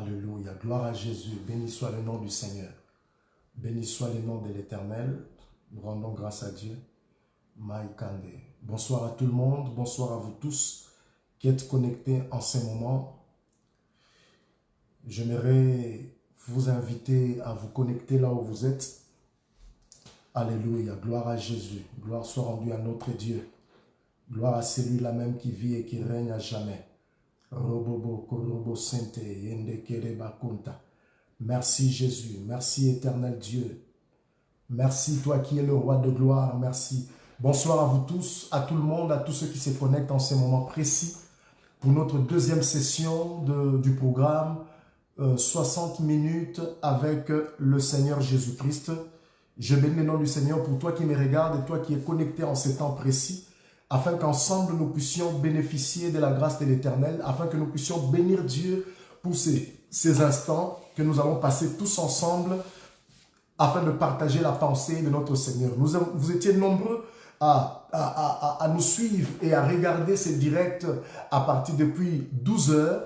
Alléluia. Gloire à Jésus. Béni soit le nom du Seigneur. Béni soit le nom de l'Éternel. Nous rendons grâce à Dieu. Maïkande. Bonsoir à tout le monde. Bonsoir à vous tous qui êtes connectés en ce moment. J'aimerais vous inviter à vous connecter là où vous êtes. Alléluia. Gloire à Jésus. Gloire soit rendue à notre Dieu. Gloire à celui-là même qui vit et qui règne à jamais. Robobo, Korobo, Sente, Yende, Kereba, Kunta. Merci Jésus. Merci éternel Dieu. Merci toi qui es le roi de gloire. Merci. Bonsoir à vous tous, à tout le monde, à tous ceux qui se connectent en ces moments précis pour notre deuxième session du programme 60 minutes avec le Seigneur Jésus-Christ. Je bénis le nom du Seigneur pour toi qui me regardes et toi qui es connecté en ces temps précis, afin qu'ensemble nous puissions bénéficier de la grâce de l'Éternel, afin que nous puissions bénir Dieu pour ces instants que nous allons passer tous ensemble, afin de partager la pensée de notre Seigneur. Vous étiez nombreux à nous suivre et à regarder ces directs à partir depuis 12 heures.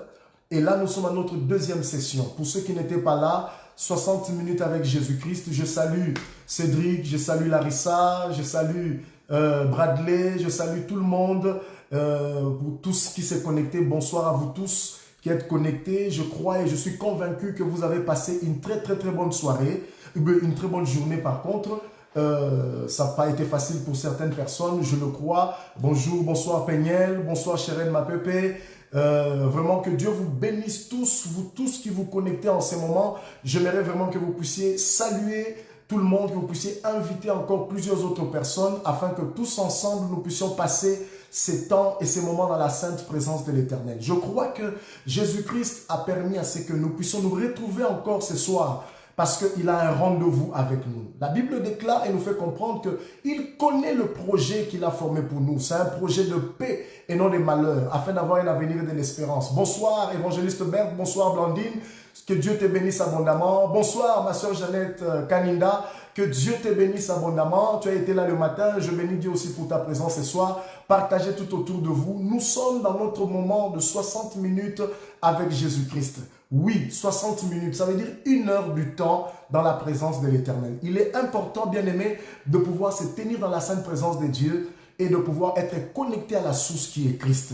Et là, nous sommes à notre deuxième session. Pour ceux qui n'étaient pas là, 60 minutes avec Jésus-Christ. Je salue Cédric, je salue Larissa, je salue Bradley, je salue tout le monde. Pour tous qui s'est connectés, bonsoir à vous tous qui êtes connectés. Je crois et je suis convaincu que vous avez passé une très bonne soirée, une très bonne journée par contre. Ça n'a pas été facile pour certaines personnes, je le crois. Bonjour, bonsoir Peignel, bonsoir Chérène Mapepe. Vraiment que Dieu vous bénisse tous, vous tous qui vous connectez en ces moments. J'aimerais vraiment que vous puissiez saluer tout le monde, que vous puissiez inviter encore plusieurs autres personnes afin que tous ensemble nous puissions passer ces temps et ces moments dans la sainte présence de l'Éternel. Je crois que Jésus-Christ a permis à ce que nous puissions nous retrouver encore ce soir parce qu'il a un rendez-vous avec nous. La Bible déclare et nous fait comprendre qu'il connaît le projet qu'il a formé pour nous. C'est un projet de paix et non de malheur, afin d'avoir un avenir et de l'espérance. Bonsoir, évangéliste Berthe, bonsoir Blandine, que Dieu te bénisse abondamment. Bonsoir ma soeur Jeannette Kaninda, que Dieu te bénisse abondamment. Tu as été là le matin, je bénis Dieu aussi pour ta présence ce soir. Partagez tout autour de vous. Nous sommes dans notre moment de 60 minutes avec Jésus-Christ. Oui, 60 minutes, ça veut dire 1 heure du temps dans la présence de l'Éternel. Il est important, bien aimé, de pouvoir se tenir dans la sainte présence de Dieu et de pouvoir être connecté à la source qui est Christ.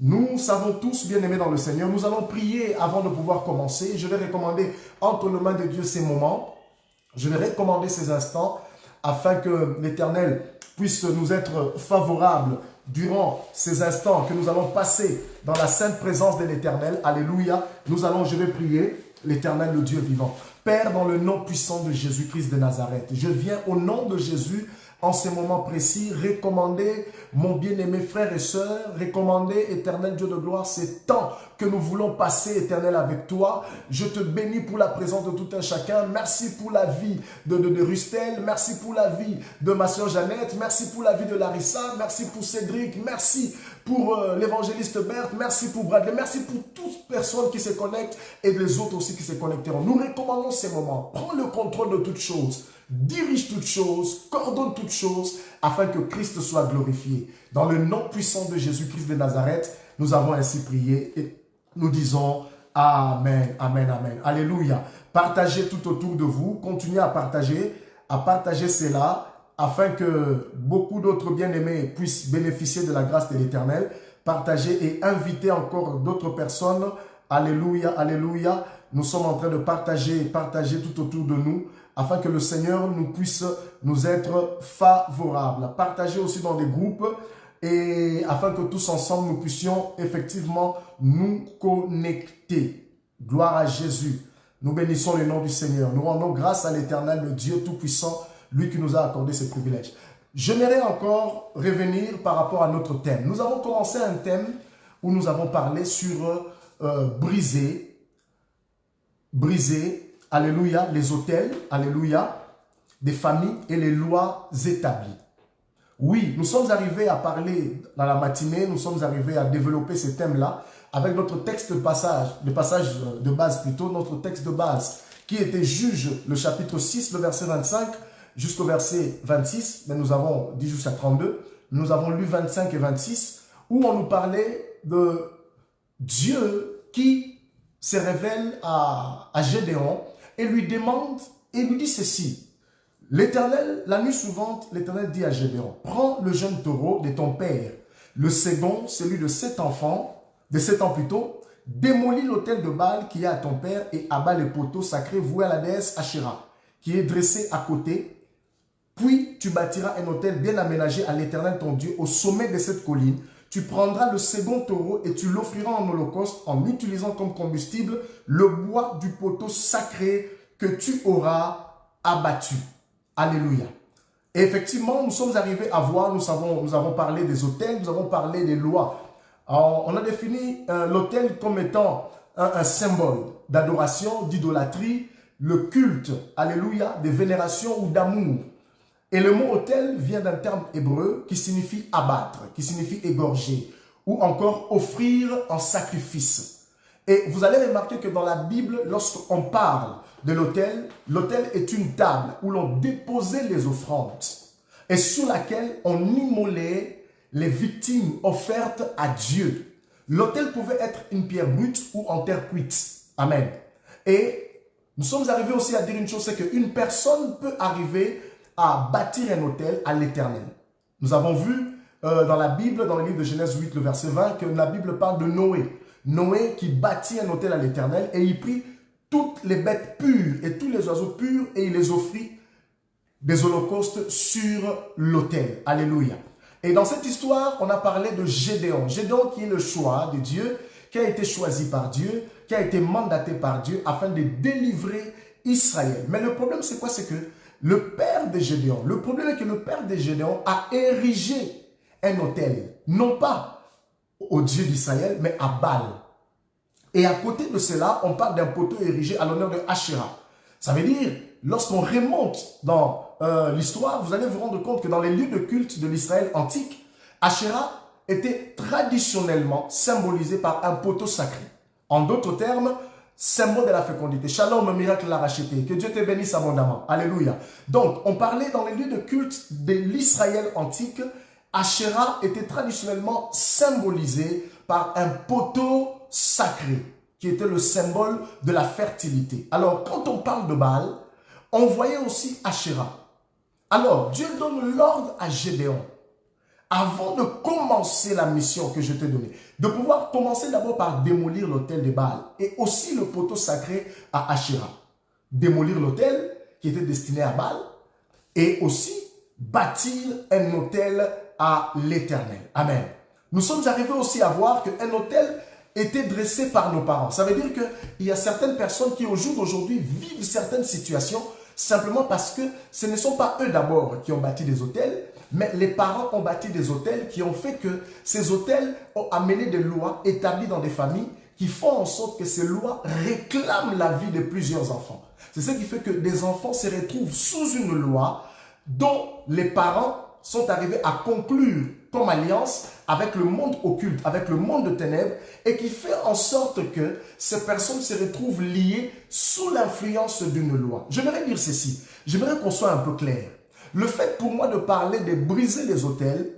Nous savons tous, bien aimés dans le Seigneur, nous allons prier avant de pouvoir commencer. Je vais recommander entre les mains de Dieu ces moments. Je vais recommander ces instants afin que l'Éternel puisse nous être favorable durant ces instants que nous allons passer dans la sainte présence de l'Éternel. Alléluia. Je vais prier l'Éternel, le Dieu vivant. Père, dans le nom puissant de Jésus-Christ de Nazareth, je viens au nom de Jésus en ces moments précis, recommander mon bien-aimé frère et sœur, recommander, éternel Dieu de gloire, ces temps que nous voulons passer, éternel, avec toi. Je te bénis pour la présence de tout un chacun. Merci pour la vie de Rustel. Merci pour la vie de ma soeur Jeannette. Merci pour la vie de Larissa. Merci pour Cédric. Merci pour l'évangéliste Berthe. Merci pour Bradley. Merci pour toutes personnes qui se connectent et les autres aussi qui se connecteront. Nous recommandons ces moments. Prends le contrôle de toutes choses. Dirige toutes choses, coordonne toutes choses, afin que Christ soit glorifié. Dans le nom puissant de Jésus-Christ de Nazareth, nous avons ainsi prié et nous disons Amen, Amen, Amen. Alléluia. Partagez tout autour de vous, continuez à partager cela, afin que beaucoup d'autres bien-aimés puissent bénéficier de la grâce de l'Éternel. Partagez et invitez encore d'autres personnes. Alléluia, Alléluia. Nous sommes en train de partager tout autour de nous, afin que le Seigneur nous puisse nous être favorable. Partagez aussi dans des groupes et afin que tous ensemble nous puissions effectivement nous connecter. Gloire à Jésus. Nous bénissons le nom du Seigneur. Nous rendons grâce à l'Éternel, le Dieu Tout-Puissant, lui qui nous a accordé ce privilège. J'aimerais encore revenir par rapport à notre thème. Nous avons commencé un thème où nous avons parlé sur briser, alléluia, les autels, alléluia, des familles et les lois établies. Oui, nous sommes arrivés à parler dans la matinée, nous sommes arrivés à développer ce thème-là avec notre texte de passage, de base plutôt, notre texte de base, qui était Juge, le chapitre 6, le verset 25 jusqu'au verset 26, mais nous avons dit jusqu'à 32, nous avons lu 25 et 26, où on nous parlait de Dieu qui se révèle à Gédéon et lui demande, et lui dit ceci. L'Éternel, la nuit suivante, l'Éternel dit à Gédéon, prends le jeune taureau de ton père, le second, celui de 7 enfants, de 7 ans plutôt, démolis l'autel de Baal qui est à ton père et abat les poteaux sacrés voués à la déesse Asherah, qui est dressé à côté. Puis tu bâtiras un autel bien aménagé à l'Éternel ton Dieu au sommet de cette colline. Tu prendras le second taureau et tu l'offriras en holocauste en utilisant comme combustible le bois du poteau sacré que tu auras abattu. Alléluia. Et effectivement, nous sommes arrivés à voir, nous avons parlé des autels, nous avons parlé des lois. Alors, on a défini l'autel comme étant un symbole d'adoration, d'idolâtrie, le culte, alléluia, de vénération ou d'amour. Et le mot autel vient d'un terme hébreu qui signifie abattre, qui signifie égorger, ou encore offrir en sacrifice. Et vous allez remarquer que dans la Bible, lorsqu'on parle de l'autel, l'autel est une table où l'on déposait les offrandes et sur laquelle on immolait les victimes offertes à Dieu. L'autel pouvait être une pierre brute ou en terre cuite. Amen. Et nous sommes arrivés aussi à dire une chose, c'est qu'une personne peut arriver à bâtir un autel à l'Éternel. Nous avons vu dans la Bible, dans le livre de Genèse 8, le verset 20, que la Bible parle de Noé. Noé qui bâtit un autel à l'Éternel et il prit toutes les bêtes pures et tous les oiseaux purs et il les offrit des holocaustes sur l'autel. Alléluia. Et dans cette histoire, on a parlé de Gédéon. Gédéon qui est le choix de Dieu, qui a été choisi par Dieu, qui a été mandaté par Dieu afin de délivrer Israël. Mais le problème, c'est quoi? C'est que le père de Gédéon, le problème est que le père de Gédéon a érigé un autel, non pas au Dieu d'Israël, mais à Baal. Et à côté de cela, on parle d'un poteau érigé à l'honneur de Asherah. Ça veut dire, lorsqu'on remonte dans l'histoire, vous allez vous rendre compte que dans les lieux de culte de l'Israël antique, Asherah était traditionnellement symbolisé par un poteau sacré. En d'autres termes, symbole de la fécondité. Shalom, miracle l'a racheté. Que Dieu te bénisse abondamment. Alléluia. Donc, on parlait dans les lieux de culte de l'Israël antique, Asherah était traditionnellement symbolisé par un poteau sacré, qui était le symbole de la fertilité. Alors, quand on parle de Baal, on voyait aussi Asherah. Alors, Dieu donne l'ordre à Gédéon, avant de commencer la mission que je t'ai donnée, de pouvoir commencer d'abord par démolir l'autel de Baal et aussi le poteau sacré à Asherah. Démolir l'autel qui était destiné à Baal et aussi bâtir un autel à l'Éternel. Amen. Nous sommes arrivés aussi à voir qu'un autel était dressé par nos parents. Ça veut dire qu'il y a certaines personnes qui au jour d'aujourd'hui vivent certaines situations simplement parce que ce ne sont pas eux d'abord qui ont bâti des autels, mais les parents ont bâti des autels qui ont fait que ces autels ont amené des lois établies dans des familles qui font en sorte que ces lois réclament la vie de plusieurs enfants. C'est ce qui fait que des enfants se retrouvent sous une loi dont les parents sont arrivés à conclure comme alliance avec le monde occulte, avec le monde de ténèbres, et qui fait en sorte que ces personnes se retrouvent liées sous l'influence d'une loi. J'aimerais dire ceci, j'aimerais qu'on soit un peu clair. Le fait pour moi de parler de briser les autels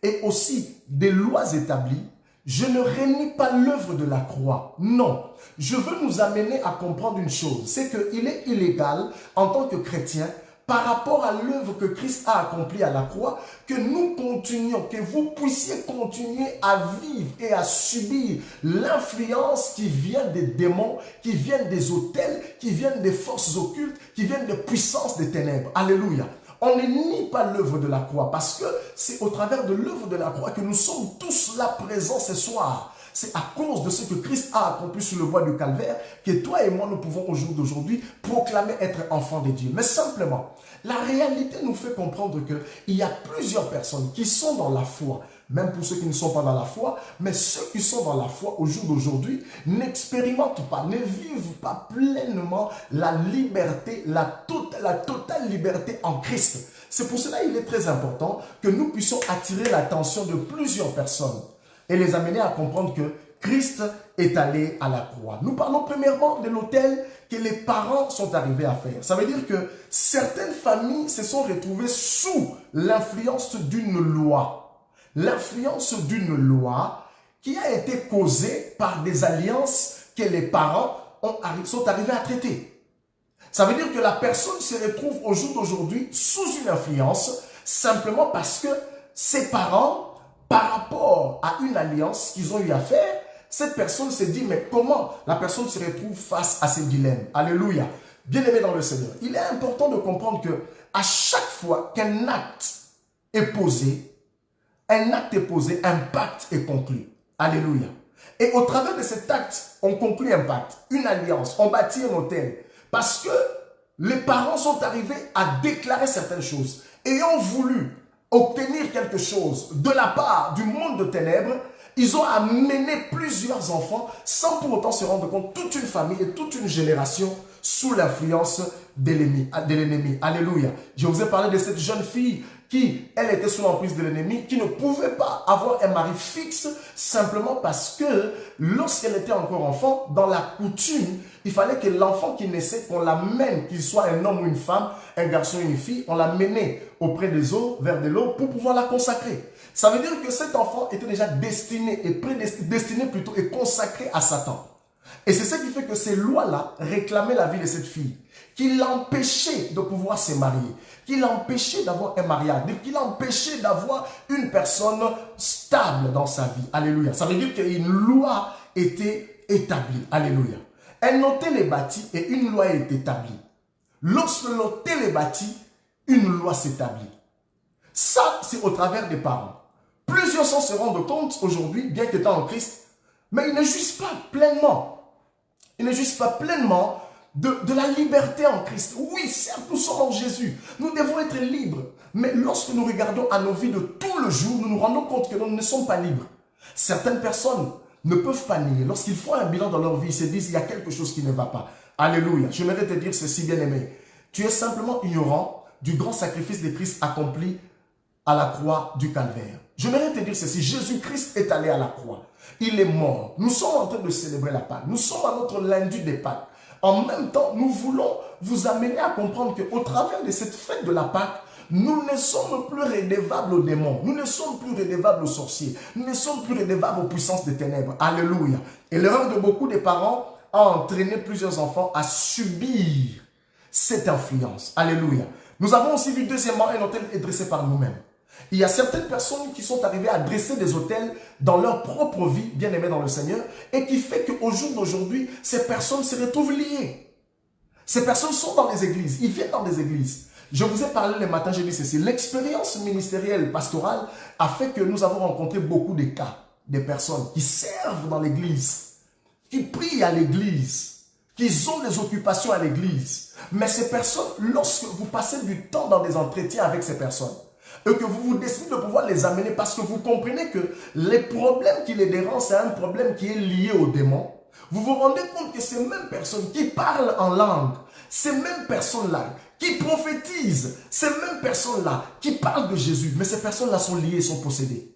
et aussi des lois établies, je ne renie pas l'œuvre de la croix. Non, je veux nous amener à comprendre une chose, c'est qu'il est illégal en tant que chrétien par rapport à l'œuvre que Christ a accomplie à la croix, que nous continuions, que vous puissiez continuer à vivre et à subir l'influence qui vient des démons, qui viennent des autels, qui viennent des forces occultes, qui viennent des puissances des ténèbres. Alléluia. On ne nie pas l'œuvre de la croix parce que c'est au travers de l'œuvre de la croix que nous sommes tous là présents ce soir. C'est à cause de ce que Christ a accompli sur le bois du calvaire que toi et moi nous pouvons au jour d'aujourd'hui proclamer être enfants de Dieu. Mais simplement, la réalité nous fait comprendre qu'il y a plusieurs personnes qui sont dans la foi, même pour ceux qui ne sont pas dans la foi, mais ceux qui sont dans la foi au jour d'aujourd'hui n'expérimentent pas, ne vivent pas pleinement la liberté, la totale liberté en Christ. C'est pour cela qu'il est très important que nous puissions attirer l'attention de plusieurs personnes et les amener à comprendre que Christ est allé à la croix. Nous parlons premièrement de l'autel que les parents sont arrivés à faire. Ça veut dire que certaines familles se sont retrouvées sous l'influence d'une loi. L'influence d'une loi qui a été causée par des alliances que les parents sont arrivés à traiter. Ça veut dire que la personne se retrouve au jour d'aujourd'hui sous une influence simplement parce que ses parents, par rapport à une alliance qu'ils ont eu à faire, cette personne s'est dit, mais comment la personne se retrouve face à ces dilemmes? Alléluia. Bien-aimé dans le Seigneur, il est important de comprendre que à chaque fois qu'un acte est posé, un pacte est conclu. Alléluia. Et au travers de cet acte, on conclut un pacte, une alliance, on bâtit un hôtel. Parce que les parents sont arrivés à déclarer certaines choses. Ayant voulu obtenir quelque chose de la part du monde de ténèbres, ils ont amené plusieurs enfants sans pour autant se rendre compte, toute une famille et toute une génération sous l'influence de l'ennemi. Alléluia. Je vous ai parlé de cette jeune fille qui, elle était sous l'emprise de l'ennemi, qui ne pouvait pas avoir un mari fixe simplement parce que lorsqu'elle était encore enfant, dans la coutume, il fallait que l'enfant qui naissait, qu'on l'amène, qu'il soit un homme ou une femme, un garçon ou une fille, on l'amenait auprès des eaux, vers de l'eau, pour pouvoir la consacrer. Ça veut dire que cet enfant était déjà destiné et consacré à Satan. Et c'est ce qui fait que ces lois-là réclamaient la vie de cette fille, qui l'empêchait de pouvoir se marier, qui l'empêchait d'avoir un mariage, qui l'empêchait d'avoir une personne stable dans sa vie. Alléluia. Ça veut dire qu'une loi était établie. Alléluia. Un hôtel est bâti et une loi est établie. Lorsque l'hôtel est bâti, une loi s'établit. Ça, c'est au travers des parents. Plusieurs se rendent compte aujourd'hui, bien qu'étant en Christ, mais ils ne jouissent pas pleinement. Ils ne jouissent pas pleinement de la liberté en Christ. Oui, certes, nous sommes en Jésus. Nous devons être libres. Mais lorsque nous regardons à nos vies de tout le jour, nous nous rendons compte que nous ne sommes pas libres. Certaines personnes ne peuvent pas nier. Lorsqu'ils font un bilan dans leur vie, ils se disent, il y a quelque chose qui ne va pas. Alléluia. J'aimerais te dire ceci, bien-aimé. Tu es simplement ignorant du grand sacrifice de Christ accompli à la croix du Calvaire. J'aimerais te dire ceci, Jésus-Christ est allé à la croix. Il est mort. Nous sommes en train de célébrer la Pâque. Nous sommes à notre lundi des Pâques. En même temps, nous voulons vous amener à comprendre qu'au travers de cette fête de la Pâque, nous ne sommes plus redevables aux démons. Nous ne sommes plus redevables aux sorciers. Nous ne sommes plus redevables aux puissances des ténèbres. Alléluia. Et l'erreur de beaucoup de parents a entraîné plusieurs enfants à subir cette influence. Alléluia. Nous avons aussi vu deuxièmement un hôtel est dressé par nous-mêmes. Il y a certaines personnes qui sont arrivées à dresser des hôtels dans leur propre vie, bien aimées dans le Seigneur, et qui fait qu'au jour d'aujourd'hui, ces personnes se retrouvent liées. Ces personnes sont dans les églises, ils viennent dans des églises. Je vous ai parlé le matin, j'ai dit ceci, l'expérience ministérielle, pastorale, a fait que nous avons rencontré beaucoup de cas, des personnes qui servent dans l'église, qui prient à l'église, qui ont des occupations à l'église. Mais ces personnes, lorsque vous passez du temps dans des entretiens avec ces personnes, et que vous décidez de pouvoir les amener parce que vous comprenez que les problèmes qui les dérangent, c'est un problème qui est lié aux démons. Vous vous rendez compte que ces mêmes personnes qui parlent en langue, ces mêmes personnes-là qui prophétisent, ces mêmes personnes-là qui parlent de Jésus, mais ces personnes-là sont liées, sont possédées.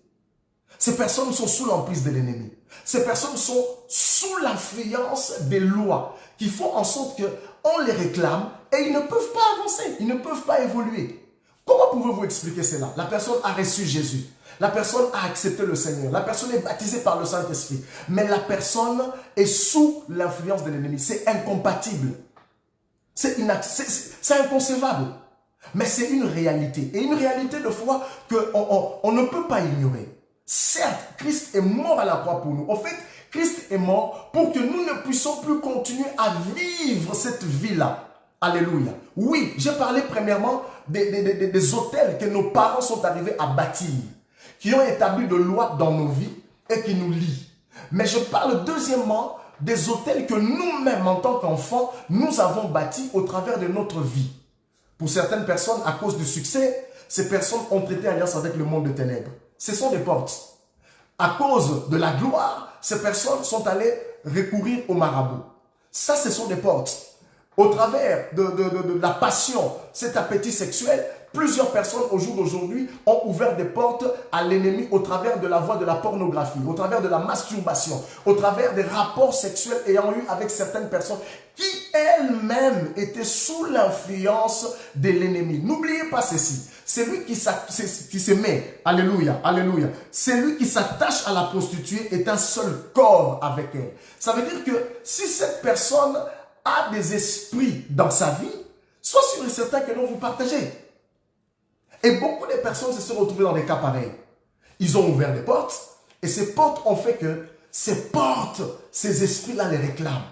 Ces personnes sont sous l'emprise de l'ennemi. Ces personnes sont sous l'influence des lois qui font en sorte qu'on les réclame et ils ne peuvent pas avancer, ils ne peuvent pas évoluer. Comment pouvez-vous expliquer cela? La personne a reçu Jésus. La personne a accepté le Seigneur. La personne est baptisée par le Saint-Esprit. Mais la personne est sous l'influence de l'ennemi. C'est incompatible. C'est inconcevable. Mais c'est une réalité. Et une réalité de foi qu'on ne peut pas ignorer. Certes, Christ est mort à la croix pour nous. En fait, Christ est mort pour que nous ne puissions plus continuer à vivre cette vie-là. Alléluia. Oui, j'ai parlé premièrement des hôtels que nos parents sont arrivés à bâtir, qui ont établi de lois dans nos vies et qui nous lient. Mais je parle deuxièmement des hôtels que nous-mêmes, en tant qu'enfants, nous avons bâtis au travers de notre vie. Pour certaines personnes, à cause du succès, ces personnes ont traité alliance avec le monde des ténèbres. Ce sont des portes. À cause de la gloire, ces personnes sont allées recourir au marabout. Ça, ce sont des portes. Au travers de la passion, cet appétit sexuel, Plusieurs personnes au jour d'aujourd'hui ont ouvert des portes à l'ennemi au travers de la voie de la pornographie, au travers de la masturbation, au travers des rapports sexuels ayant eu avec certaines personnes qui elles-mêmes étaient sous l'influence de l'ennemi. N'oubliez pas ceci, celui qui se met, alléluia, alléluia, celui qui s'attache à la prostituée est un seul corps avec elle. Ça veut dire que si cette personne a des esprits dans sa vie, sois sûr et certain que l'on vous partagez. Et beaucoup de personnes se sont retrouvées dans des cas pareils. Ils ont ouvert des portes et ces portes ont fait que ces portes, ces esprits-là les réclament.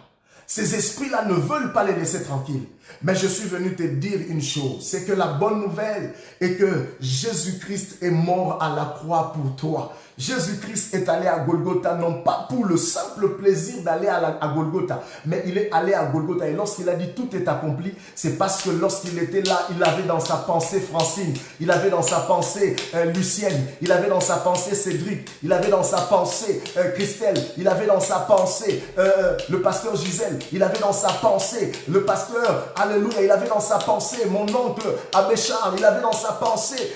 Ces esprits-là ne veulent pas les laisser tranquilles. Mais je suis venu te dire une chose, c'est que la bonne nouvelle est que Jésus-Christ est mort à la croix pour toi. Jésus-Christ est allé à Golgotha, non pas pour le simple plaisir d'aller à Golgotha, mais il est allé à Golgotha. Et lorsqu'il a dit tout est accompli, c'est parce que lorsqu'il était là, il avait dans sa pensée Francine, il avait dans sa pensée Lucienne, il avait dans sa pensée Cédric, il avait dans sa pensée Christelle, il avait dans sa pensée le pasteur Gisèle, il avait dans sa pensée le pasteur, alléluia, il avait dans sa pensée mon oncle Abbé Charles, il avait dans sa pensée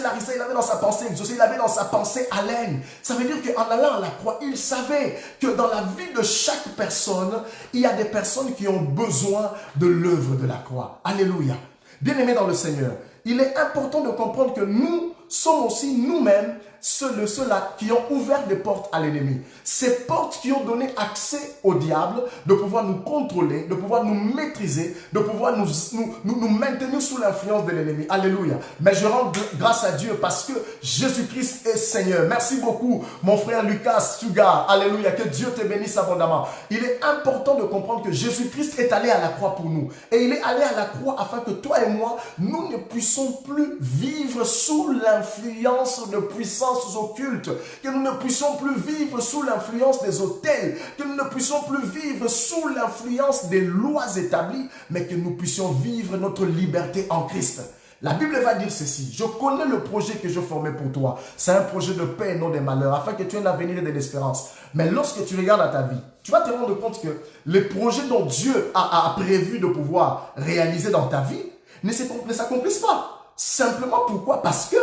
Larissa, il avait dans sa pensée José, il avait dans sa pensée Alain. Ça veut dire qu'en allant à la croix, il savait que dans la vie de chaque personne, il y a des personnes qui ont besoin de l'œuvre de la croix. Alléluia. Bien-aimés dans le Seigneur, il est important de comprendre que nous sommes aussi nous-mêmes ceux-là qui ont ouvert des portes à l'ennemi. Ces portes qui ont donné accès au diable de pouvoir nous contrôler, de pouvoir nous maîtriser, de pouvoir nous maintenir sous l'influence de l'ennemi. Alléluia. Mais je rends grâce à Dieu parce que Jésus-Christ est Seigneur. Merci beaucoup mon frère Lucas Sugar. Alléluia. Que Dieu te bénisse abondamment. Il est important de comprendre que Jésus-Christ est allé à la croix pour nous. Et il est allé à la croix afin que toi et moi, nous ne puissions plus vivre sous l'influence de puissance occultes, que nous ne puissions plus vivre sous l'influence des autels, que nous ne puissions plus vivre sous l'influence des lois établies, mais que nous puissions vivre notre liberté en Christ. La Bible va dire ceci: je connais le projet que je formais pour toi. C'est un projet de paix et non de malheur, afin que tu aies un avenir et de l'espérance. Mais lorsque tu regardes à ta vie, tu vas te rendre compte que les projets dont Dieu a prévu de pouvoir réaliser dans ta vie ne s'accomplissent pas. Simplement pourquoi? Parce que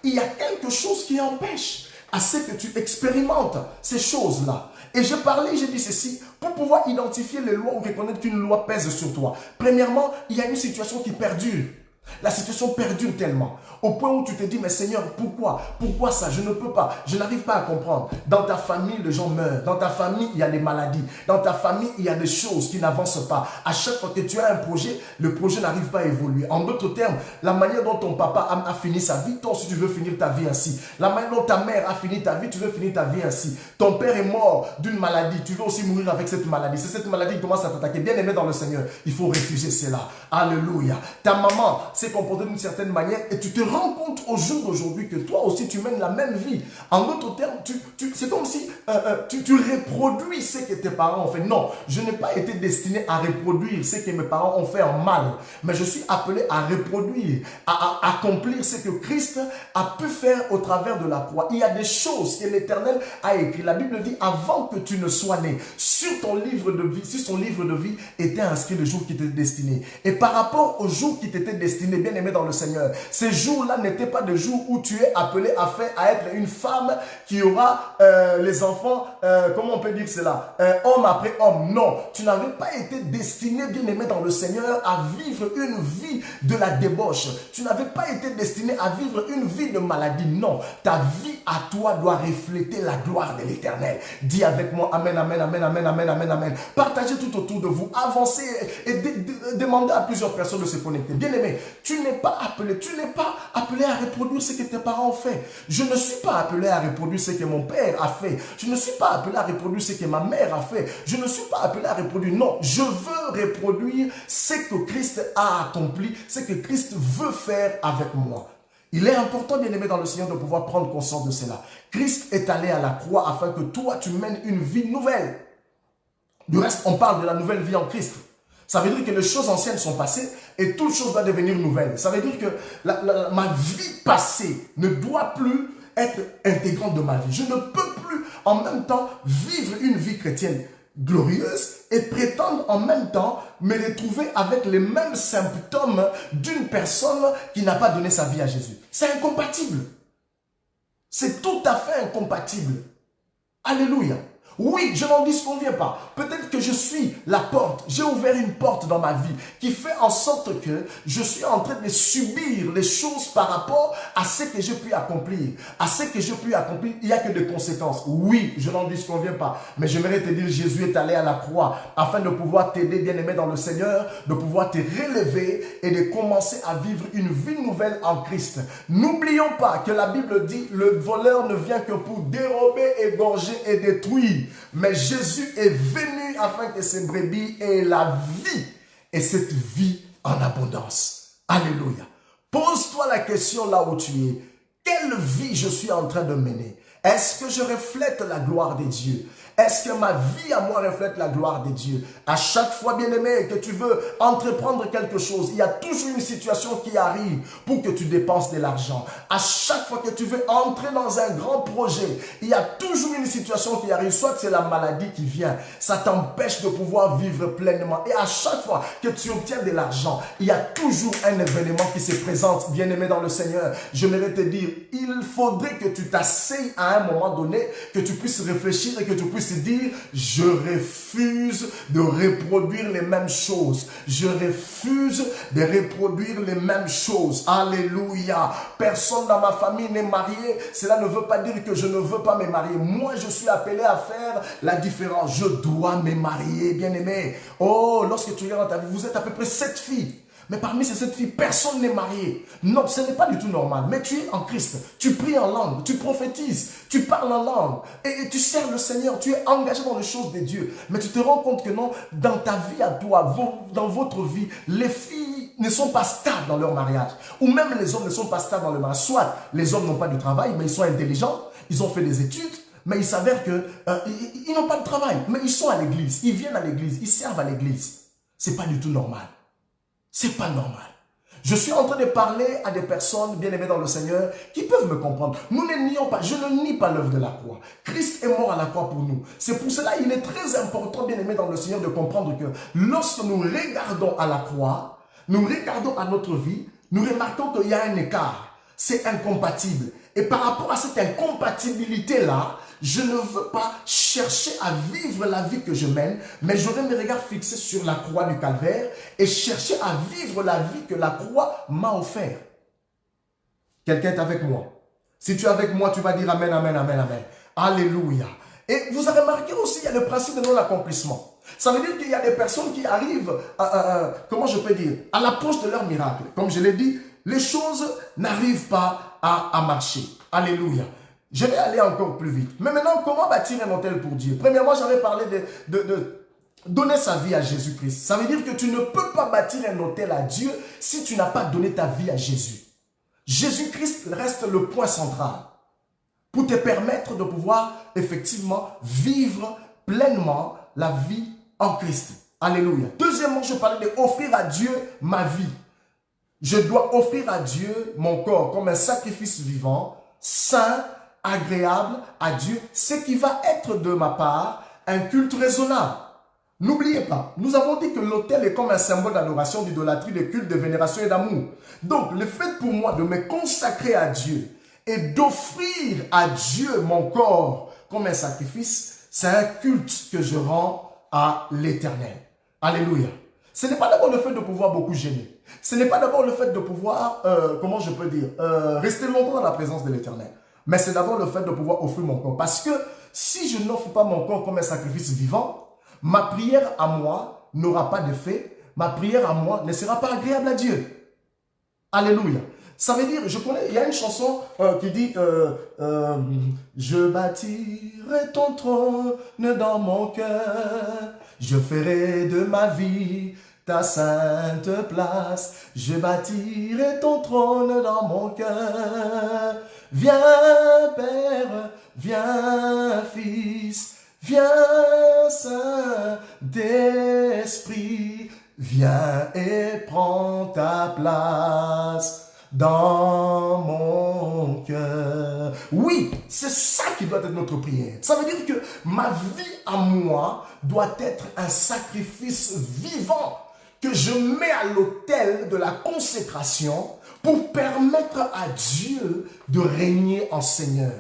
il y a quelque chose qui empêche à ce que tu expérimentes ces choses-là. Et j'ai dit ceci, pour pouvoir identifier les lois ou reconnaître qu'une loi pèse sur toi. Premièrement, il y a une situation qui perdure. La situation perdure tellement, au point où tu te dis, mais Seigneur, pourquoi? Pourquoi ça? Je ne peux pas, je n'arrive pas à comprendre. Dans ta famille, les gens meurent. Dans ta famille, il y a des maladies. Dans ta famille, il y a des choses qui n'avancent pas. À chaque fois que tu as un projet, le projet n'arrive pas à évoluer. En d'autres termes, la manière dont ton papa a fini sa vie, toi aussi tu veux finir ta vie ainsi. La manière dont ta mère a fini ta vie, tu veux finir ta vie ainsi. Ton père est mort d'une maladie, tu veux aussi mourir avec cette maladie. C'est cette maladie qui commence à t'attaquer. Bien aimé dans le Seigneur, il faut refuser cela. Alléluia. Ta maman s'est comportée d'une certaine manière et tu te rends compte au jour d'aujourd'hui que toi aussi tu mènes la même vie. En d'autres termes, c'est comme si tu reproduis ce que tes parents ont fait. Non, je n'ai pas été destiné à reproduire ce que mes parents ont fait en mal, mais je suis appelé à reproduire, à accomplir ce que Christ a pu faire au travers de la croix. Il y a des choses que l'Éternel a écrit. La Bible dit, avant que tu ne sois né, sur ton livre de vie, si son livre de vie était inscrit le jour qui t'était destiné. Et par rapport au jour qui t'était destiné, bien aimé dans le Seigneur, ces jours-là n'étaient pas des jours où tu es appelé à être une femme qui aura les enfants, comment on peut dire cela, homme après homme. Non, tu n'avais pas été destiné, bien aimé dans le Seigneur, à vivre une vie de la débauche. Tu n'avais pas été destiné à vivre une vie de maladie. Non, ta vie à toi doit refléter la gloire de l'Éternel. Dis avec moi, amen, amen, amen, amen, amen, amen, amen. Partagez tout autour de vous, avancez et demandez à plusieurs personnes de se connecter. Bien aimé, tu n'es pas appelé à reproduire ce que tes parents ont fait. Je ne suis pas appelé à reproduire ce que mon père a fait. Je ne suis pas appelé à reproduire ce que ma mère a fait. Je ne suis pas appelé à reproduire. Non, je veux reproduire ce que Christ a accompli, ce que Christ veut faire avec moi. Il est important, bien aimé dans le Seigneur, de pouvoir prendre conscience de cela. Christ est allé à la croix afin que toi, tu mènes une vie nouvelle. Du reste, on parle de la nouvelle vie en Christ. Ça veut dire que les choses anciennes sont passées et toute chose va devenir nouvelle. Ça veut dire que ma vie passée ne doit plus être intégrante de ma vie. Je ne peux plus en même temps vivre une vie chrétienne. glorieuse et prétendre en même temps me retrouver avec les mêmes symptômes d'une personne qui n'a pas donné sa vie à Jésus. C'est incompatible. C'est tout à fait incompatible. Alléluia. Oui, je n'en disconviens pas. Peut-être que je suis la porte. J'ai ouvert une porte dans ma vie qui fait en sorte que je suis en train de subir les choses par rapport à ce que j'ai pu accomplir. À ce que j'ai pu accomplir, il n'y a que des conséquences. Oui, je n'en disconviens pas. Mais j'aimerais te dire, Jésus est allé à la croix afin de pouvoir t'aider, bien-aimé dans le Seigneur, de pouvoir te relever et de commencer à vivre une vie nouvelle en Christ. N'oublions pas que la Bible dit, le voleur ne vient que pour dérober, égorger et détruire. Mais Jésus est venu afin que ces brebis aient la vie et cette vie en abondance. Alléluia. Pose-toi la question là où tu es. Quelle vie je suis en train de mener? Est-ce que je reflète la gloire de Dieu? Est-ce que ma vie à moi reflète la gloire de Dieu? À chaque fois, bien-aimé, que tu veux entreprendre quelque chose, il y a toujours une situation qui arrive pour que tu dépenses de l'argent. À chaque fois que tu veux entrer dans un grand projet, il y a toujours une situation qui arrive. Soit c'est la maladie qui vient, ça t'empêche de pouvoir vivre pleinement. Et à chaque fois que tu obtiens de l'argent, il y a toujours un événement qui se présente. Bien-aimé dans le Seigneur, je voudrais te dire, il faudrait que tu t'asseyes à un moment donné, que tu puisses réfléchir et que tu puisses dire, je refuse de reproduire les mêmes choses. Je refuse de reproduire les mêmes choses. Alléluia. Personne dans ma famille n'est marié. Cela ne veut pas dire que je ne veux pas me marier. Moi, je suis appelé à faire la différence. Je dois me marier, bien-aimé. Oh, lorsque tu regardes dans ta vie, vous êtes à peu près 7 filles. Mais parmi ces 7 filles, personne n'est marié. Non, ce n'est pas du tout normal. Mais tu es en Christ. Tu pries en langue. Tu prophétises. Tu parles en langue. Et tu sers le Seigneur. Tu es engagé dans les choses de Dieu. Mais tu te rends compte que non, dans ta vie à toi, dans votre vie, les filles ne sont pas stables dans leur mariage. Ou même les hommes ne sont pas stables dans le mariage. Soit les hommes n'ont pas de travail, mais ils sont intelligents. Ils ont fait des études. Mais il s'avère qu'ils n'ont pas de travail. Mais ils sont à l'église. Ils viennent à l'église. Ils servent à l'église. Ce n'est pas du tout normal. C'est pas normal. Je suis en train de parler à des personnes bien-aimées dans le Seigneur qui peuvent me comprendre. Nous ne nions pas, je ne nie pas l'œuvre de la croix. Christ est mort à la croix pour nous. C'est pour cela qu'il est très important, bien-aimés dans le Seigneur, de comprendre que lorsque nous regardons à la croix, nous regardons à notre vie, nous remarquons qu'il y a un écart. C'est incompatible. Et par rapport à cette incompatibilité-là, je ne veux pas chercher à vivre la vie que je mène, mais j'aurai mes regards fixés sur la croix du calvaire et chercher à vivre la vie que la croix m'a offerte. Quelqu'un est avec moi. Si tu es avec moi, tu vas dire Amen, Amen, Amen, Amen. Alléluia. Et vous avez remarqué aussi, il y a le principe de non-accomplissement. Ça veut dire qu'il y a des personnes qui arrivent, comment je peux dire, à l'approche de leur miracle. Comme je l'ai dit, les choses n'arrivent pas à marcher. Alléluia. Je vais aller encore plus vite. Mais maintenant, comment bâtir un hôtel pour Dieu? Premièrement, j'avais parlé de donner sa vie à Jésus-Christ. Ça veut dire que tu ne peux pas bâtir un hôtel à Dieu si tu n'as pas donné ta vie à Jésus. Jésus-Christ reste le point central pour te permettre de pouvoir effectivement vivre pleinement la vie en Christ. Alléluia. Deuxièmement, je parlais d'offrir à Dieu ma vie. Je dois offrir à Dieu mon corps comme un sacrifice vivant, saint, agréable à Dieu, ce qui va être de ma part un culte raisonnable. N'oubliez pas, nous avons dit que l'autel est comme un symbole d'adoration, d'idolâtrie, de culte, de vénération et d'amour. Donc, le fait pour moi de me consacrer à Dieu et d'offrir à Dieu mon corps comme un sacrifice, c'est un culte que je rends à l'Éternel. Alléluia. Ce n'est pas d'abord le fait de pouvoir beaucoup gêner. Ce n'est pas d'abord le fait de pouvoir, comment je peux dire, rester longtemps dans la présence de l'Éternel. Mais c'est d'abord le fait de pouvoir offrir mon corps. Parce que si je n'offre pas mon corps comme un sacrifice vivant, ma prière à moi n'aura pas d'effet. Ma prière à moi ne sera pas agréable à Dieu. Alléluia. Ça veut dire, je connais, il y a une chanson qui dit je bâtirai ton trône dans mon cœur. Je ferai de ma vie ta sainte place. Je bâtirai ton trône dans mon cœur. Viens Père, viens Fils, viens Saint-Esprit, viens et prends ta place dans mon cœur. Oui, c'est ça qui doit être notre prière. Ça veut dire que ma vie à moi doit être un sacrifice vivant que je mets à l'autel de la consécration pour permettre à Dieu de régner en Seigneur.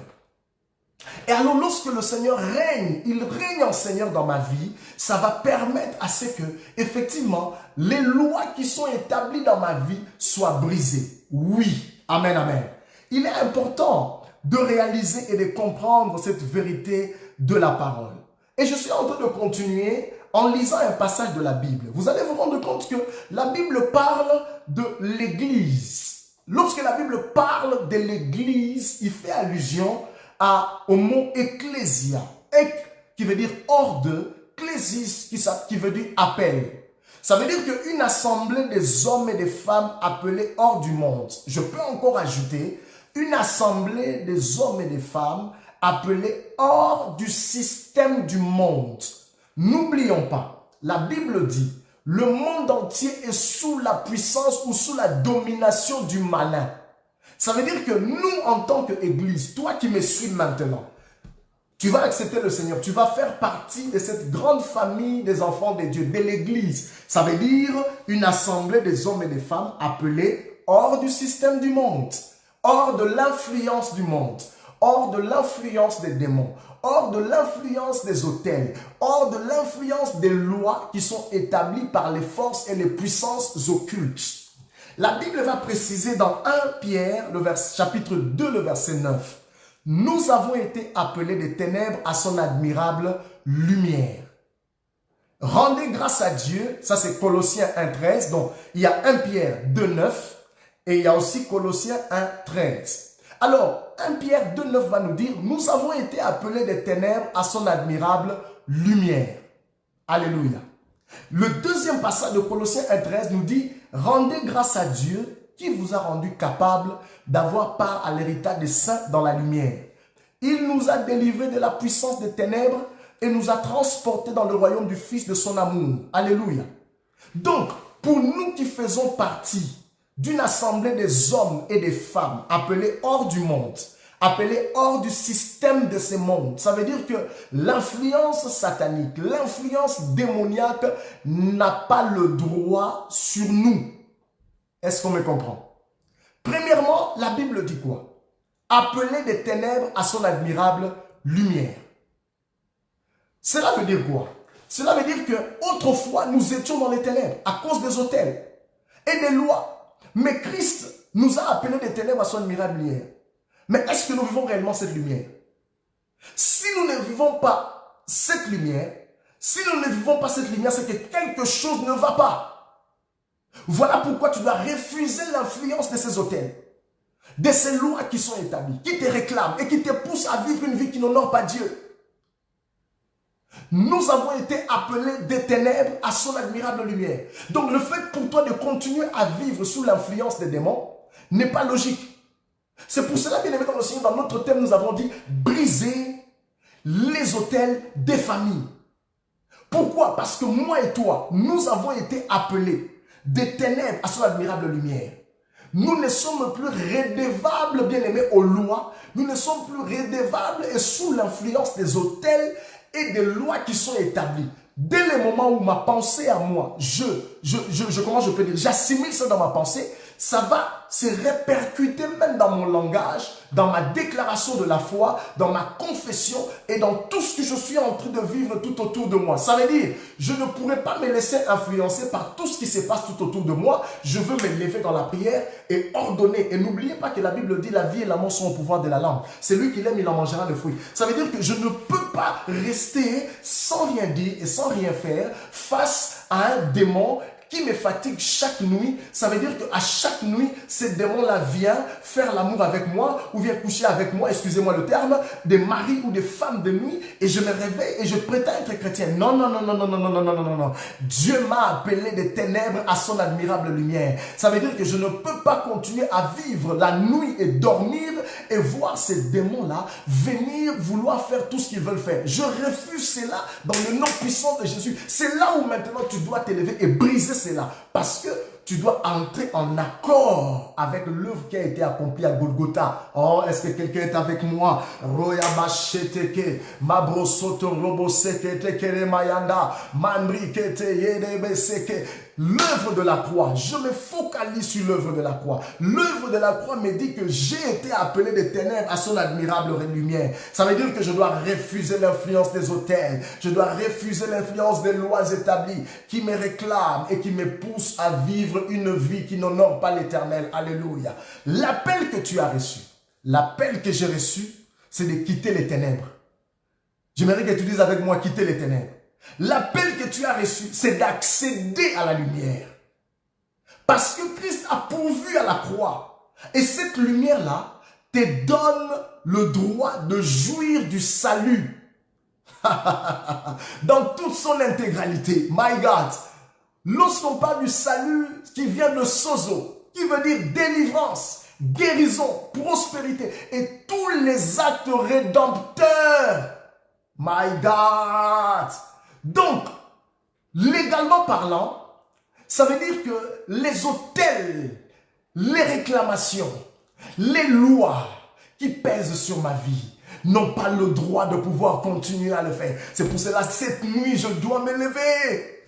Et alors lorsque le Seigneur règne, il règne en Seigneur dans ma vie, ça va permettre à ce que, effectivement, les lois qui sont établies dans ma vie soient brisées. Oui, amen, amen. Il est important de réaliser et de comprendre cette vérité de la parole. Et je suis en train de continuer en lisant un passage de la Bible. Vous allez vous rendre compte que la Bible parle de l'Église. Lorsque la Bible parle de l'Église, il fait allusion au mot ecclésia, qui veut dire hors de, clésis qui veut dire appel. Ça veut dire qu'une assemblée des hommes et des femmes appelés hors du monde. Je peux encore ajouter une assemblée des hommes et des femmes appelés hors du système du monde. N'oublions pas, la Bible dit, le monde entier est sous la puissance ou sous la domination du malin. Ça veut dire que nous, en tant qu'Église, toi qui me suis maintenant, tu vas accepter le Seigneur, tu vas faire partie de cette grande famille des enfants de Dieu, de l'Église. Ça veut dire une assemblée des hommes et des femmes appelés hors du système du monde, hors de l'influence du monde, hors de l'influence des démons, hors de l'influence des autels, hors de l'influence des lois qui sont établies par les forces et les puissances occultes. La Bible va préciser dans 1 Pierre, chapitre 2, le verset 9. Nous avons été appelés des ténèbres à son admirable lumière. Rendez grâce à Dieu, ça c'est Colossiens 1,13. Donc il y a 1 Pierre 2,9 et il y a aussi Colossiens 1,13. Alors 1 Pierre 2,9 va nous dire, nous avons été appelés des ténèbres à son admirable lumière. Alléluia. Le deuxième passage de Colossiens 1,13 nous dit, rendez grâce à Dieu qui vous a rendu capable d'avoir part à l'héritage des saints dans la lumière. Il nous a délivrés de la puissance des ténèbres et nous a transportés dans le royaume du Fils de son amour. Alléluia. Donc, pour nous qui faisons partie d'une assemblée des hommes et des femmes appelés hors du monde, appelés hors du système de ce monde, ça veut dire que l'influence satanique, l'influence démoniaque n'a pas le droit sur nous. Est-ce qu'on me comprend? Premièrement, la Bible dit quoi? Appeler des ténèbres à son admirable lumière. Cela veut dire quoi? Cela veut dire qu'autrefois, nous étions dans les ténèbres à cause des autels et des lois. Mais Christ nous a appelés des ténèbres à son admirable lumière. Mais est-ce que nous vivons réellement cette lumière? Si nous ne vivons pas cette lumière, c'est que quelque chose ne va pas. Voilà pourquoi tu dois refuser l'influence de ces autels, de ces lois qui sont établies, qui te réclament et qui te poussent à vivre une vie qui n'honore pas Dieu. Nous avons été appelés des ténèbres à son admirable lumière. Donc le fait pour toi de continuer à vivre sous l'influence des démons n'est pas logique. C'est pour cela, bien aimé dans le Seigneur, dans notre thème, nous avons dit briser les autels des familles. Pourquoi? Parce que moi et toi, nous avons été appelés des ténèbres à son admirable lumière. Nous ne sommes plus redevables, bien aimés, aux lois. Nous ne sommes plus redevables et sous l'influence des autels et des lois qui sont établies. Dès le moment où ma pensée à moi, comment je peux dire, j'assimile ça dans ma pensée, ça va se répercuter même dans mon langage, dans ma déclaration de la foi, dans ma confession et dans tout ce que je suis en train de vivre tout autour de moi. Ça veut dire, je ne pourrai pas me laisser influencer par tout ce qui se passe tout autour de moi. Je veux me lever dans la prière et ordonner. Et n'oubliez pas que la Bible dit, la vie et la mort sont au pouvoir de la langue. Celui qui l'aime, il en mangera le fruit. Ça veut dire que je ne peux pas rester sans rien dire et sans rien faire face à un démon qui me fatigue chaque nuit. Ça veut dire qu'à chaque nuit, ce démon-là vient faire l'amour avec moi ou vient coucher avec moi, excusez-moi le terme, des maris ou des femmes de nuit, et je me réveille et je prétends être chrétien. Non, non, non, non, non, non, non, non, non, non, non. Dieu m'a appelé des ténèbres à son admirable lumière. Ça veut dire que je ne peux pas continuer à vivre la nuit et dormir et voir ces démons-là venir vouloir faire tout ce qu'ils veulent faire. Je refuse cela dans le nom puissant de Jésus. C'est là où maintenant tu dois t'élever et briser cela. Parce que tu dois entrer en accord avec l'œuvre qui a été accomplie à Golgotha. Oh, est-ce que quelqu'un est avec moi? Roya macheteke, mabrosoto roboseke tekere mayanda, mandrikete yedebeseke. L'œuvre de la croix, je me focalise sur l'œuvre de la croix. L'œuvre de la croix me dit que j'ai été appelé des ténèbres à son admirable lumière. Ça veut dire que je dois refuser l'influence des autels. Je dois refuser l'influence des lois établies qui me réclament et qui me poussent à vivre une vie qui n'honore pas l'Éternel. Alléluia. L'appel que tu as reçu, l'appel que j'ai reçu, c'est de quitter les ténèbres. J'aimerais que tu dises avec moi, quitter les ténèbres. L'appel que tu as reçu, c'est d'accéder à la lumière. Parce que Christ a pourvu à la croix. Et cette lumière-là te donne le droit de jouir du salut. Dans toute son intégralité. My God. Lorsqu'on parle du salut qui vient de sozo, qui veut dire délivrance, guérison, prospérité et tous les actes rédempteurs. My God. Donc, légalement parlant, ça veut dire que les autels, les réclamations, les lois qui pèsent sur ma vie n'ont pas le droit de pouvoir continuer à le faire. C'est pour cela que cette nuit, je dois me lever.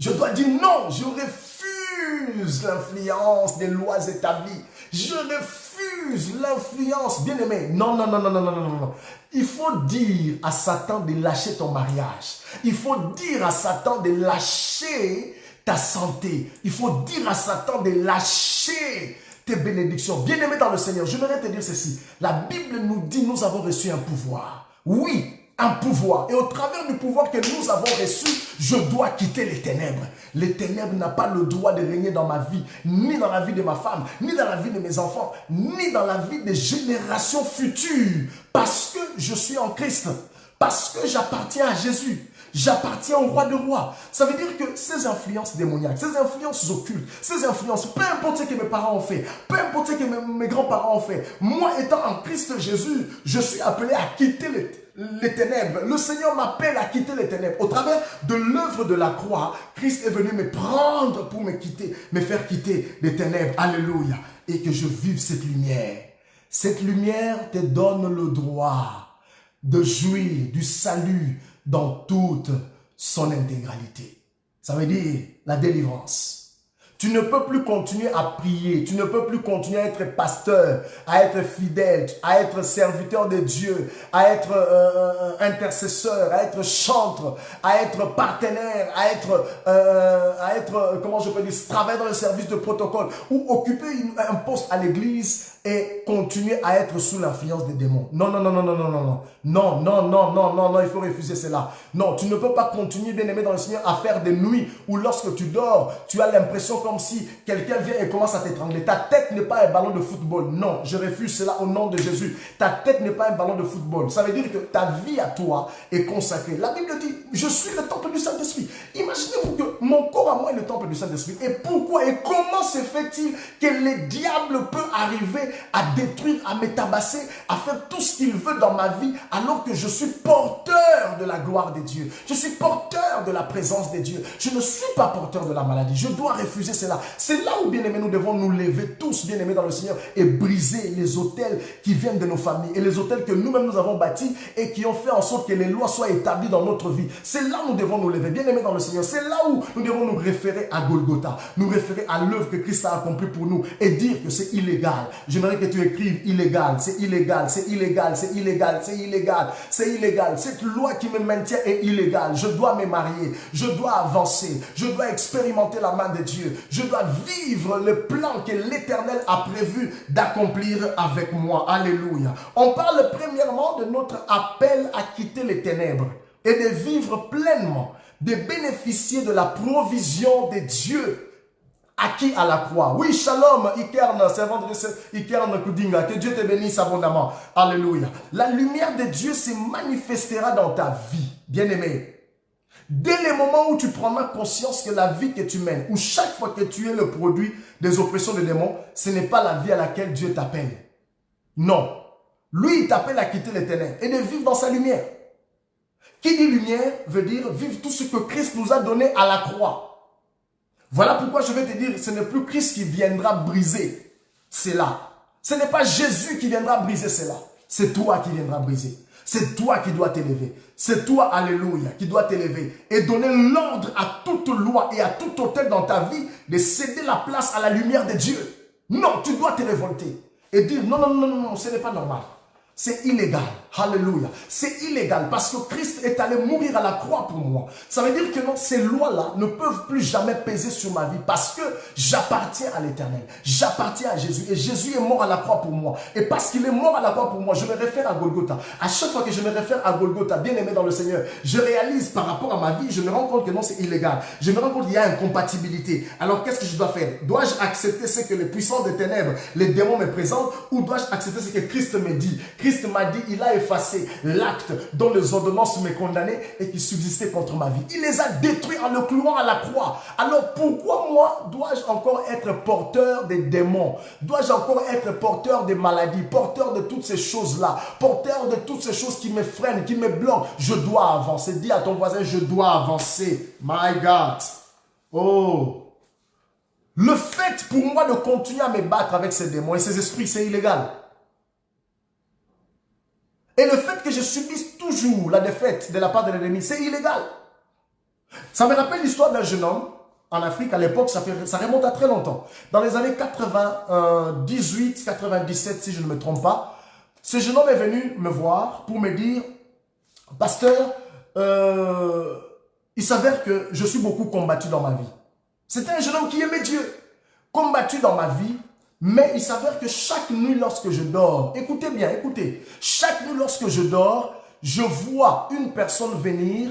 Je dois dire non, je refuse l'influence des lois établies. Je refuse l'influence, bien aimé. Non, non, non, non, non, non, non, non. Il faut dire à Satan de lâcher ton mariage. Il faut dire à Satan de lâcher ta santé. Il faut dire à Satan de lâcher tes bénédictions. Bien aimé dans le Seigneur, je voudrais te dire ceci. La Bible nous dit nous avons reçu un pouvoir. Oui, un pouvoir. Et au travers du pouvoir que nous avons reçu, je dois quitter les ténèbres. Les ténèbres n'ont pas le droit de régner dans ma vie, ni dans la vie de ma femme, ni dans la vie de mes enfants, ni dans la vie des générations futures. Parce que je suis en Christ. Parce que j'appartiens à Jésus. J'appartiens au roi de rois. Ça veut dire que ces influences démoniaques, ces influences occultes, ces influences, peu importe ce que mes parents ont fait, peu importe ce que mes grands-parents ont fait, moi étant en Christ Jésus, je suis appelé à quitter les ténèbres. Le Seigneur m'appelle à quitter les ténèbres. Au travers de l'œuvre de la croix, Christ est venu me prendre pour me quitter, me faire quitter les ténèbres. Alléluia. Et que je vive cette lumière. Cette lumière te donne le droit de jouir du salut dans toute son intégralité. Ça veut dire la délivrance. Tu ne peux plus continuer à prier, tu ne peux plus continuer à être pasteur, à être fidèle, à être serviteur de Dieu, à être intercesseur, à être chantre, à être partenaire, à être, comment je peux dire, travailler dans le service de protocole ou occuper un poste à l'église et continuer à être sous l'influence des démons. Non, non, non, non, non, non, non, non, non, non, non, non, non, non, il faut refuser cela. Non, tu ne peux pas continuer, bien aimé dans le Seigneur, à faire des nuits où lorsque tu dors, tu as l'impression comme si quelqu'un vient et commence à t'étrangler. Ta tête n'est pas un ballon de football. Non, je refuse cela au nom de Jésus. Ta tête n'est pas un ballon de football. Ça veut dire que ta vie à toi est consacrée. La Bible dit, je suis le temple du Saint-Esprit. Imaginez-vous que mon corps à moi est le temple du Saint-Esprit. Et pourquoi et comment se fait-il que le diable peut arriver à détruire, à me tabasser, à faire tout ce qu'il veut dans ma vie alors que je suis porteur de la gloire de Dieu. Je suis porteur de la présence de Dieu. Je ne suis pas porteur de la maladie. Je dois refuser cela. C'est là où, bien aimés, nous devons nous lever tous, bien aimés dans le Seigneur, et briser les autels qui viennent de nos familles et les autels que nous-mêmes nous avons bâtis et qui ont fait en sorte que les lois soient établies dans notre vie. C'est là où nous devons nous lever, bien aimés dans le Seigneur. C'est là où nous devons nous référer à Golgotha, nous référer à l'œuvre que Christ a accomplie pour nous et dire que c'est illégal. J'aimerais que tu écrives illégal, c'est illégal, c'est illégal, c'est illégal, c'est illégal, c'est illégal. Cette loi qui me maintient est illégale. Je dois me marier, je dois avancer, je dois expérimenter la main de Dieu, je dois vivre le plan que l'Éternel a prévu d'accomplir avec moi. Alléluia. On parle premièrement de notre appel à quitter les ténèbres et de vivre pleinement, de bénéficier de la provision de Dieu acquis à la croix. Oui, shalom, Ikerne, servant de Ikerne Kudinga, que Dieu te bénisse abondamment. Alléluia. La lumière de Dieu se manifestera dans ta vie, bien-aimé. Dès le moment où tu prendras conscience que la vie que tu mènes, ou chaque fois que tu es le produit des oppressions des démons, ce n'est pas la vie à laquelle Dieu t'appelle. Non. Lui, il t'appelle à quitter les ténèbres et de vivre dans sa lumière. Qui dit lumière veut dire vivre tout ce que Christ nous a donné à la croix. Voilà pourquoi je vais te dire, ce n'est plus Christ qui viendra briser cela. Ce n'est pas Jésus qui viendra briser cela. C'est toi qui viendras briser. C'est toi qui dois t'élever. C'est toi, alléluia, qui dois t'élever et donner l'ordre à toute loi et à tout autel dans ta vie de céder la place à la lumière de Dieu. Non, tu dois te révolter et dire non, non, non, non, ce n'est pas normal. C'est illégal. Alléluia. C'est illégal parce que Christ est allé mourir à la croix pour moi. Ça veut dire que non, ces lois-là ne peuvent plus jamais peser sur ma vie parce que j'appartiens à l'Éternel. J'appartiens à Jésus et Jésus est mort à la croix pour moi. Et parce qu'il est mort à la croix pour moi, je me réfère à Golgotha. À chaque fois que je me réfère à Golgotha, bien aimé dans le Seigneur, je réalise par rapport à ma vie, je me rends compte que non, c'est illégal. Je me rends compte qu'il y a incompatibilité. Alors qu'est-ce que je dois faire? Dois-je accepter ce que les puissants des ténèbres, les démons me présentent ou dois-je accepter ce que Christ me dit? Christ m'a dit, il a effacé l'acte dont les ordonnances me condamnaient et qui subsistait contre ma vie. Il les a détruits en le clouant à la croix. Alors pourquoi moi dois-je encore être porteur des démons? Dois-je encore être porteur des maladies, porteur de toutes ces choses-là, porteur de toutes ces choses qui me freinent, qui me bloquent? Je dois avancer. Dis à ton voisin, je dois avancer. My God. Oh. Le fait pour moi de continuer à me battre avec ces démons et ces esprits, c'est illégal. Et le fait que je subisse toujours la défaite de la part de l'ennemi, c'est illégal. Ça me rappelle l'histoire d'un jeune homme en Afrique. À l'époque, ça remonte à très longtemps. Dans les années 98, 97, si je ne me trompe pas, ce jeune homme est venu me voir pour me dire, « Pasteur, il s'avère que je suis beaucoup combattu dans ma vie. » C'était un jeune homme qui aimait Dieu, combattu dans ma vie. Mais il s'avère que chaque nuit lorsque je dors, écoutez bien, écoutez, chaque nuit lorsque je dors, je vois une personne venir,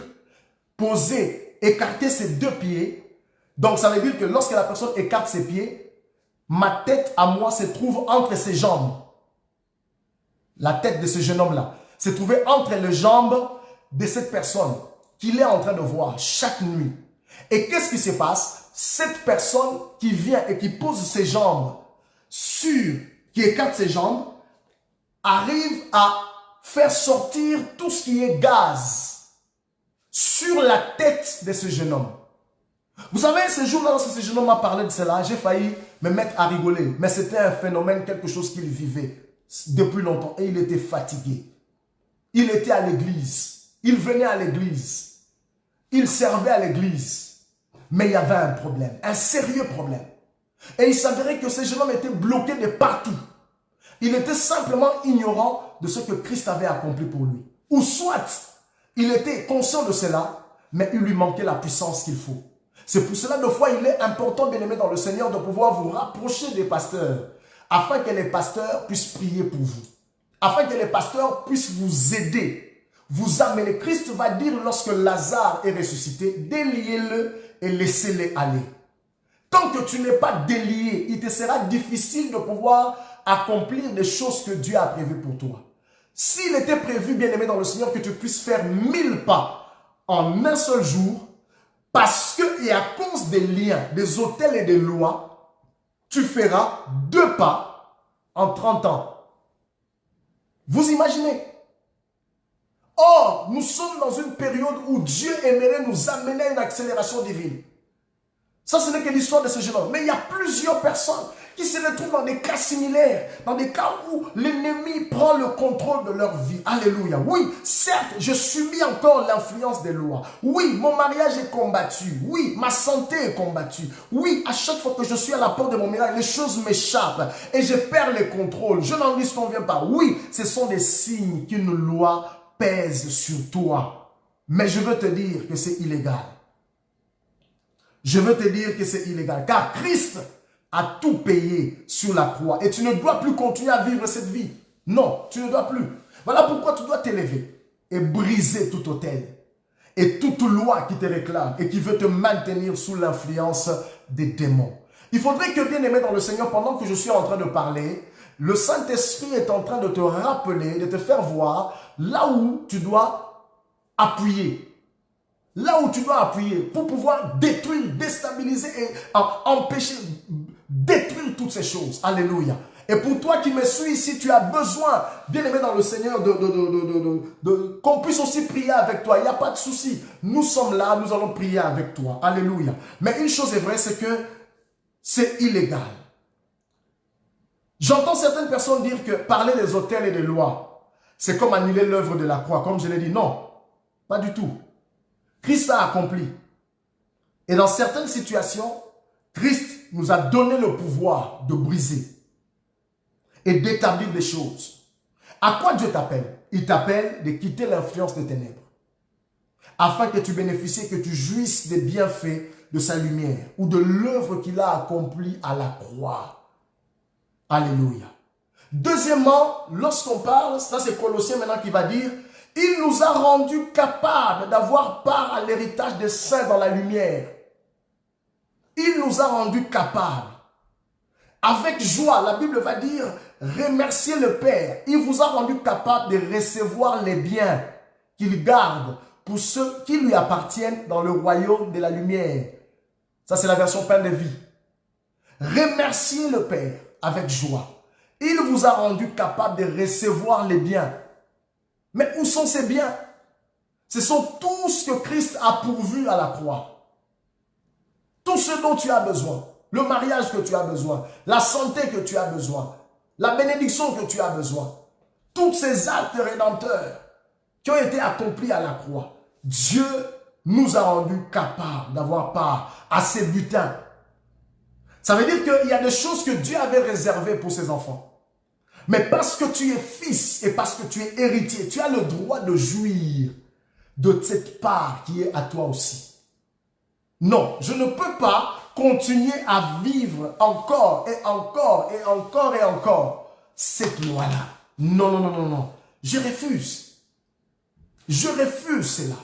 poser, écarter ses deux pieds. Donc ça veut dire que lorsque la personne écarte ses pieds, ma tête à moi se trouve entre ses jambes. La tête de ce jeune homme-là se trouvait entre les jambes de cette personne qu'il est en train de voir chaque nuit. Et qu'est-ce qui se passe? Cette personne qui vient et qui pose ses jambes qui écarte ses jambes, arrive à faire sortir tout ce qui est gaz sur la tête de ce jeune homme. Vous savez, ce jour-là, lorsque ce jeune homme m'a parlé de cela, j'ai failli me mettre à rigoler. Mais c'était un phénomène, quelque chose qu'il vivait depuis longtemps. Et il était fatigué. Il était à l'église. Il venait à l'église. Il servait à l'église. Mais il y avait un problème, un sérieux problème. Et il s'avérait que ce jeune homme était bloqué de partout. Il était simplement ignorant de ce que Christ avait accompli pour lui. Ou soit, il était conscient de cela, mais il lui manquait la puissance qu'il faut. C'est pour cela, des fois, il est important, bien aimé dans le Seigneur, de pouvoir vous rapprocher des pasteurs, afin que les pasteurs puissent prier pour vous. Afin que les pasteurs puissent vous aider, vous amener. Christ va dire, lorsque Lazare est ressuscité, déliez-le et laissez-le aller. Tant que tu n'es pas délié, il te sera difficile de pouvoir accomplir des choses que Dieu a prévues pour toi. S'il était prévu, bien-aimé dans le Seigneur, que tu puisses faire 1000 pas en un seul jour, parce que et à cause des liens, des autels et des lois, tu feras 2 pas en 30 ans. Vous imaginez? Or, nous sommes dans une période où Dieu aimerait nous amener à une accélération divine. Ça, ce n'est que l'histoire de ce jeune homme. Mais il y a plusieurs personnes qui se retrouvent dans des cas similaires, dans des cas où l'ennemi prend le contrôle de leur vie. Alléluia. Oui, certes, je subis encore l'influence des lois. Oui, mon mariage est combattu. Oui, ma santé est combattue. Oui, à chaque fois que je suis à la porte de mon miracle, les choses m'échappent et je perds le contrôle. Je n'en disconviens pas. Oui, ce sont des signes qu'une loi pèse sur toi. Mais je veux te dire que c'est illégal. Je veux te dire que c'est illégal. Car Christ a tout payé sur la croix. Et tu ne dois plus continuer à vivre cette vie. Non, tu ne dois plus. Voilà pourquoi tu dois t'élever et briser tout autel. Et toute loi qui te réclame et qui veut te maintenir sous l'influence des démons. Il faudrait que, bien aimé dans le Seigneur, pendant que je suis en train de parler, le Saint-Esprit est en train de te rappeler, de te faire voir là où tu dois appuyer. Là où tu dois appuyer pour pouvoir détruire, déstabiliser et empêcher, détruire toutes ces choses. Alléluia. Et pour toi qui me suis ici, tu as besoin, bien aimé dans le Seigneur, qu'on puisse aussi prier avec toi. Il n'y a pas de souci. Nous sommes là, nous allons prier avec toi. Alléluia. Mais une chose est vraie, c'est que c'est illégal. J'entends certaines personnes dire que parler des autels et des lois, c'est comme annuler l'œuvre de la croix. Comme je l'ai dit, non, pas du tout. Christ a accompli. Et dans certaines situations, Christ nous a donné le pouvoir de briser et d'établir des choses. À quoi Dieu t'appelle? Il t'appelle de quitter l'influence des ténèbres, afin que tu bénéficies, que tu jouisses des bienfaits de sa lumière ou de l'œuvre qu'il a accomplie à la croix. Alléluia. Deuxièmement, lorsqu'on parle, ça c'est Colossiens maintenant qui va dire, il nous a rendus capables d'avoir part à l'héritage des saints dans la lumière. Il nous a rendus capables. Avec joie, la Bible va dire, remerciez le Père. Il vous a rendu capable de recevoir les biens qu'il garde pour ceux qui lui appartiennent dans le royaume de la lumière. Ça, c'est la version pain de vie. Remerciez le Père avec joie. Il vous a rendu capable de recevoir les biens. Mais où sont ces biens? Ce sont tout ce que Christ a pourvu à la croix. Tout ce dont tu as besoin. Le mariage que tu as besoin. La santé que tu as besoin. La bénédiction que tu as besoin. Tous ces actes rédempteurs qui ont été accomplis à la croix. Dieu nous a rendus capables d'avoir part à ces butins. Ça veut dire qu'il y a des choses que Dieu avait réservées pour ses enfants. Mais parce que tu es fils et parce que tu es héritier, tu as le droit de jouir de cette part qui est à toi aussi. Non, je ne peux pas continuer à vivre encore et encore et encore et encore cette loi-là. Non, non, non, non, non. Je refuse. Je refuse cela.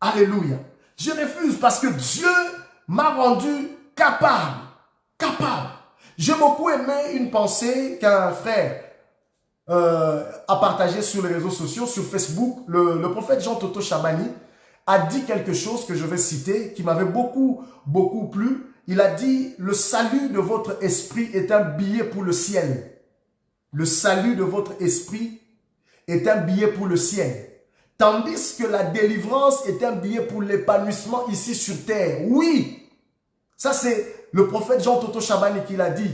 Alléluia. Je refuse parce que Dieu m'a rendu capable. Capable. J'ai beaucoup aimé une pensée qu'un frère a partagée sur les réseaux sociaux, sur Facebook. Le prophète Jean Toto Chabani a dit quelque chose que je vais citer, qui m'avait beaucoup plu. Il a dit, le salut de votre esprit est un billet pour le ciel. Le salut de votre esprit est un billet pour le ciel. Tandis que la délivrance est un billet pour l'épanouissement ici sur terre. Oui, ça c'est le prophète Jean Toto Chabani qui l'a dit.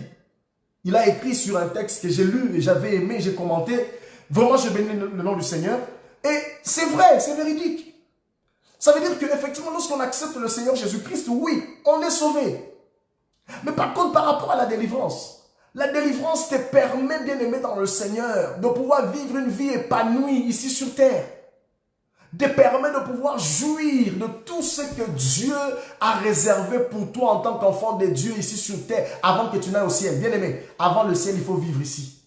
Il a écrit sur un texte que j'ai lu et j'avais aimé, j'ai commenté. Vraiment, je bénis le nom du Seigneur. Et c'est vrai, c'est véridique. Ça veut dire qu'effectivement, lorsqu'on accepte le Seigneur Jésus-Christ, oui, on est sauvé. Mais par contre, par rapport à la délivrance te permet, bien aimé dans le Seigneur, de pouvoir vivre une vie épanouie ici sur terre. Te permet de pouvoir jouir de tout ce que Dieu a réservé pour toi en tant qu'enfant de Dieu ici sur terre, avant que tu n'ailles au ciel. Bien aimé, avant le ciel, il faut vivre ici.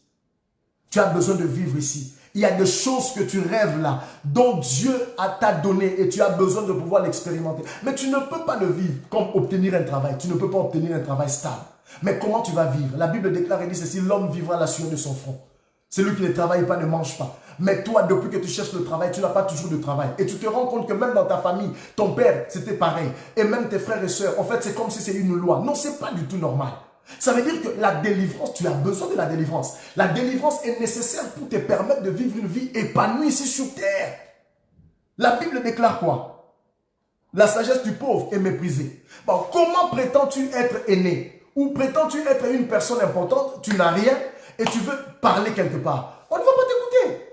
Tu as besoin de vivre ici. Il y a des choses que tu rêves là, dont Dieu t'a donné et tu as besoin de pouvoir l'expérimenter. Mais tu ne peux pas le vivre comme obtenir un travail. Tu ne peux pas obtenir un travail stable. Mais comment tu vas vivre? La Bible déclare et dit ceci, l'homme vivra à la sueur de son front. Celui qui ne travaille pas ne mange pas. Mais toi, depuis que tu cherches le travail, tu n'as pas toujours de travail. Et tu te rends compte que même dans ta famille, ton père, c'était pareil. Et même tes frères et sœurs, en fait, c'est comme si c'est une loi. Non, ce n'est pas du tout normal. Ça veut dire que la délivrance, tu as besoin de la délivrance. La délivrance est nécessaire pour te permettre de vivre une vie épanouie ici sur terre. La Bible déclare quoi? La sagesse du pauvre est méprisée. Bon, comment prétends-tu être aîné? Ou prétends-tu être une personne importante? Tu n'as rien et tu veux parler quelque part. On ne va pas t'écouter.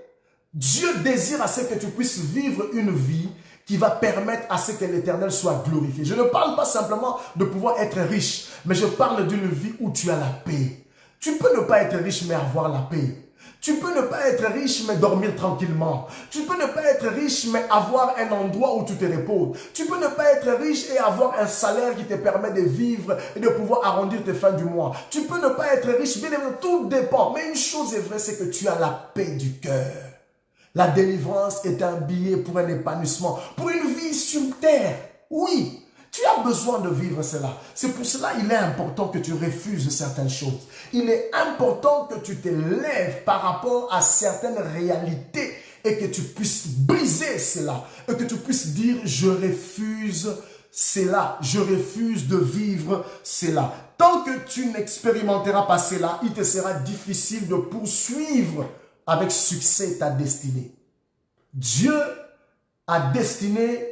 Dieu désire à ce que tu puisses vivre une vie qui va permettre à ce que l'Éternel soit glorifié. Je ne parle pas simplement de pouvoir être riche, mais je parle d'une vie où tu as la paix. Tu peux ne pas être riche, mais avoir la paix. Tu peux ne pas être riche, mais dormir tranquillement. Tu peux ne pas être riche, mais avoir un endroit où tu te reposes. Tu peux ne pas être riche et avoir un salaire qui te permet de vivre et de pouvoir arrondir tes fins du mois. Tu peux ne pas être riche, bien évidemment, tout dépend. Mais une chose est vraie, c'est que tu as la paix du cœur. La délivrance est un billet pour un épanouissement, pour une vie sur terre. Oui, tu as besoin de vivre cela. C'est pour cela qu'il est important que tu refuses certaines choses. Il est important que tu te lèves par rapport à certaines réalités et que tu puisses briser cela. Et que tu puisses dire, je refuse cela. Je refuse de vivre cela. Tant que tu n'expérimenteras pas cela, il te sera difficile de poursuivre avec succès ta destinée. Dieu a destiné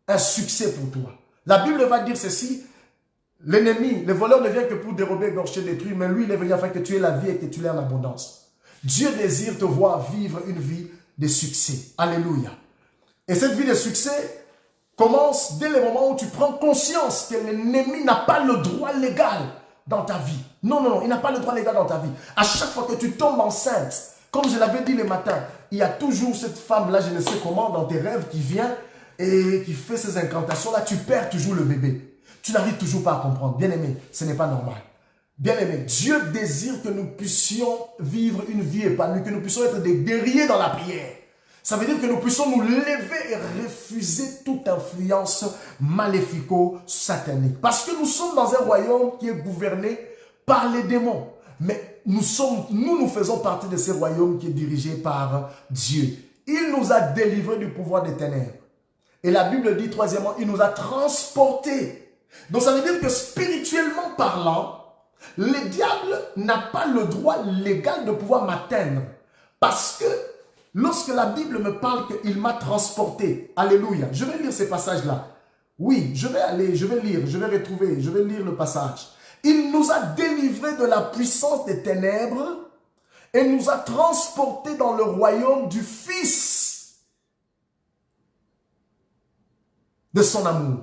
un succès pour toi. La Bible va dire ceci, l'ennemi, le voleur ne vient que pour dérober, égorger, détruire, mais lui, il est venu afin que tu aies la vie et que tu l'aies en abondance. Dieu désire te voir vivre une vie de succès. Alléluia. Et cette vie de succès commence dès le moment où tu prends conscience que l'ennemi n'a pas le droit légal dans ta vie. Non, non, non, il n'a pas le droit légal dans ta vie. À chaque fois que tu tombes enceinte, comme je l'avais dit le matin, il y a toujours cette femme-là, je ne sais comment, dans tes rêves qui vient et qui fait ces incantations-là. Tu perds toujours le bébé. Tu n'arrives toujours pas à comprendre. Bien-aimé, ce n'est pas normal. Bien-aimé, Dieu désire que nous puissions vivre une vie épanouie, que nous puissions être des guerriers dans la prière. Ça veut dire que nous puissions nous lever et refuser toute influence maléfico-satanique. Parce que nous sommes dans un royaume qui est gouverné par les démons. Mais nous faisons partie de ce royaume qui est dirigé par Dieu. Il nous a délivrés du pouvoir des ténèbres. Et la Bible dit, troisièmement, il nous a transportés. Donc ça veut dire que spirituellement parlant, le diable n'a pas le droit légal de pouvoir m'atteindre. Parce que lorsque la Bible me parle qu'il m'a transporté, alléluia, je vais lire ces passages-là. Oui, je vais lire, je vais retrouver, je vais lire le passage. Il nous a délivrés de la puissance des ténèbres et nous a transportés dans le royaume du Fils de son amour.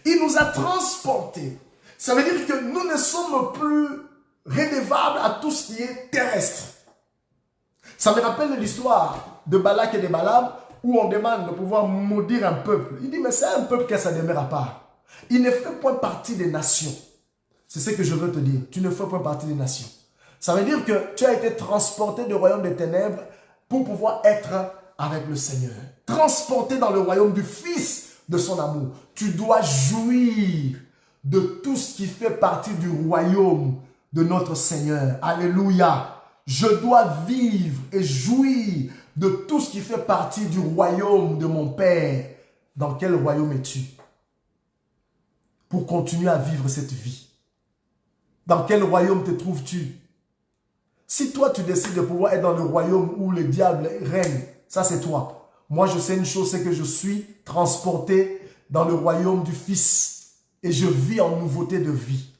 Il nous a transportés. Ça veut dire que nous ne sommes plus redevables à tout ce qui est terrestre. Ça me rappelle l'histoire de Balak et de Balaam où on demande de pouvoir maudire un peuple. Il dit, mais c'est un peuple qui a sa demeure à part. Il ne fait point partie des nations. C'est ce que je veux te dire. Tu ne fais point partie des nations. Ça veut dire que tu as été transporté du royaume des ténèbres pour pouvoir être avec le Seigneur. Transporté dans le royaume du Fils de son amour. Tu dois jouir de tout ce qui fait partie du royaume de notre Seigneur. Alléluia. Je dois vivre et jouir de tout ce qui fait partie du royaume de mon Père. Dans quel royaume es-tu? Pour continuer à vivre cette vie. Dans quel royaume te trouves-tu? Si toi tu décides de pouvoir être dans le royaume où le diable règne, ça c'est toi. Moi je sais une chose, c'est que je suis transporté dans le royaume du Fils. Et je vis en nouveauté de vie.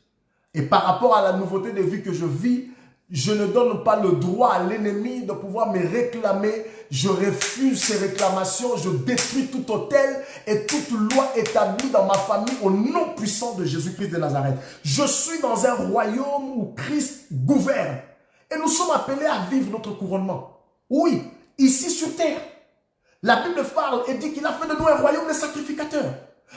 Et par rapport à la nouveauté de vie que je vis, je ne donne pas le droit à l'ennemi de pouvoir me réclamer. Je refuse ces réclamations. Je détruis tout autel et toute loi établie dans ma famille au nom puissant de Jésus-Christ de Nazareth. Je suis dans un royaume où Christ gouverne. Et nous sommes appelés à vivre notre couronnement. Oui, ici sur terre. La Bible parle et dit qu'il a fait de nous un royaume de sacrificateurs.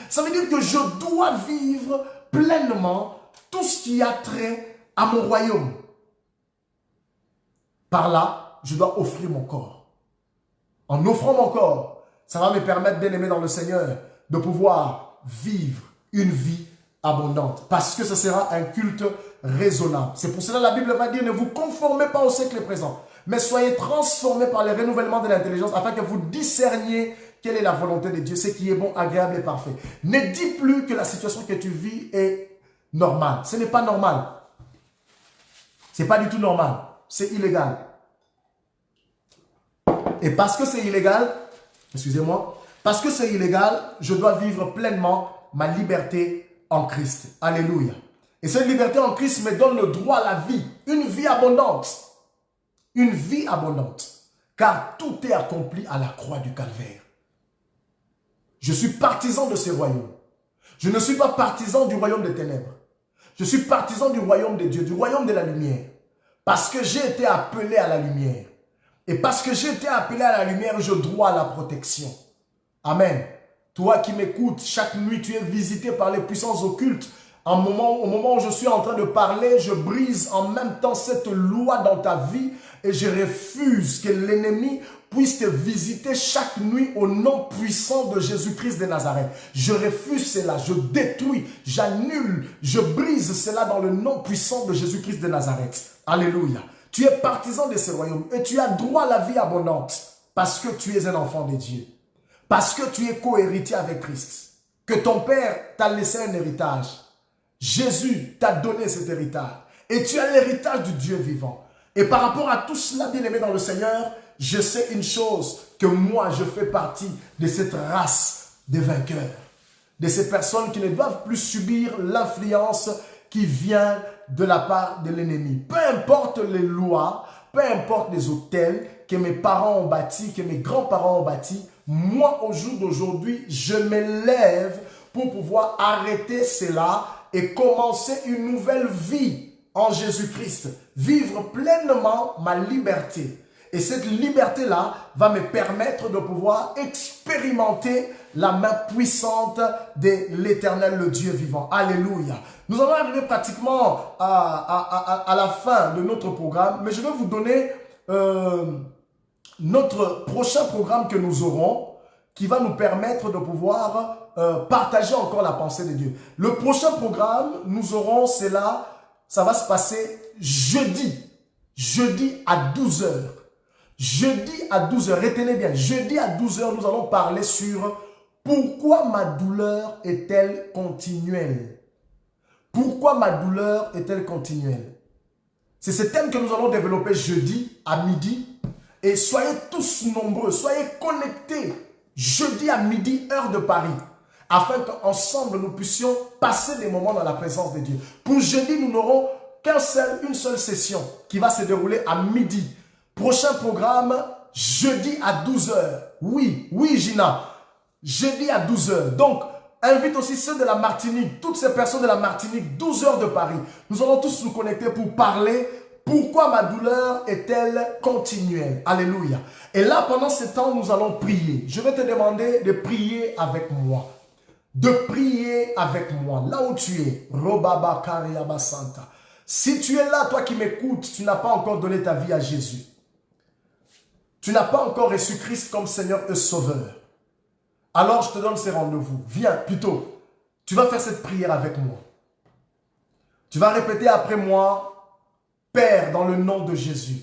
Ça veut dire que je dois vivre pleinement tout ce qui a trait à mon royaume. Par là, je dois offrir mon corps. En offrant mon corps, ça va me permettre, bien aimé dans le Seigneur, de pouvoir vivre une vie abondante. Parce que ce sera un culte raisonnable. C'est pour cela que la Bible va dire, ne vous conformez pas au siècle présent, mais soyez transformés par le renouvellement de l'intelligence afin que vous discerniez quelle est la volonté de Dieu, ce qui est bon, agréable et parfait. Ne dis plus que la situation que tu vis est normale. Ce n'est pas normal. Ce n'est pas du tout normal. C'est illégal. Et parce que c'est illégal, excusez-moi, parce que c'est illégal, je dois vivre pleinement ma liberté en Christ. Alléluia. Et cette liberté en Christ me donne le droit à la vie. Une vie abondante. Une vie abondante. Car tout est accompli à la croix du calvaire. Je suis partisan de ce royaume. Je ne suis pas partisan du royaume des ténèbres. Je suis partisan du royaume de Dieu, du royaume de la lumière. Parce que j'ai été appelé à la lumière. Et parce que j'ai été appelé à la lumière, je dois la protection. Amen. Toi qui m'écoutes, chaque nuit tu es visité par les puissances occultes. Au moment où je suis en train de parler, je brise en même temps cette loi dans ta vie et je refuse que l'ennemi puisse te visiter chaque nuit au nom puissant de Jésus-Christ de Nazareth. Je refuse cela, je détruis, j'annule, je brise cela dans le nom puissant de Jésus-Christ de Nazareth. Alléluia. Tu es partisan de ce royaume et tu as droit à la vie abondante parce que tu es un enfant de Dieu. Parce que tu es co-héritier avec Christ. que ton père t'a laissé un héritage. Jésus t'a donné cet héritage. Et tu as l'héritage du Dieu vivant. Et par rapport à tout cela, bien-aimé dans le Seigneur, je sais une chose, que moi, je fais partie de cette race des vainqueurs. De ces personnes qui ne doivent plus subir l'influence qui vient de la part de l'ennemi. Peu importe les lois, peu importe les autels que mes parents ont bâtis, que mes grands-parents ont bâtis, moi, au jour d'aujourd'hui, je me lève pour pouvoir arrêter cela et commencer une nouvelle vie en Jésus-Christ. Vivre pleinement ma liberté. Et cette liberté-là va me permettre de pouvoir expérimenter la main puissante de l'Éternel, le Dieu vivant. Alléluia. Nous allons arriver pratiquement à la fin de notre programme, mais je vais vous donner notre prochain programme que nous aurons, qui va nous permettre de pouvoir partager encore la pensée de Dieu. Le prochain programme, nous aurons cela, ça va se passer jeudi à 12 h. Jeudi à 12 h, retenez bien, jeudi à 12 h, nous allons parler sur pourquoi ma douleur est-elle continuelle? Pourquoi ma douleur est-elle continuelle? C'est ce thème que nous allons développer jeudi à midi. Et soyez tous nombreux, soyez connectés jeudi à midi, heure de Paris, afin qu'ensemble nous puissions passer des moments dans la présence de Dieu. Pour jeudi, nous n'aurons une seule session qui va se dérouler à midi. Prochain programme, jeudi à 12 h. Oui, Gina. Jeudi à 12 h. Donc, invite aussi ceux de la Martinique, toutes ces personnes de la Martinique, 12 h de Paris. Nous allons tous nous connecter pour parler pourquoi ma douleur est-elle continuelle. Alléluia. Et là, pendant ce temps, nous allons prier. Je vais te demander de prier avec moi. De prier avec moi. Là où tu es. Robaba Kariaba Santa. Si tu es là, toi qui m'écoutes, tu n'as pas encore donné ta vie à Jésus. Tu n'as pas encore reçu Christ comme Seigneur et Sauveur. Alors je te donne ces rendez-vous. Viens, plutôt. Tu vas faire cette prière avec moi. Tu vas répéter après moi. Père, dans le nom de Jésus,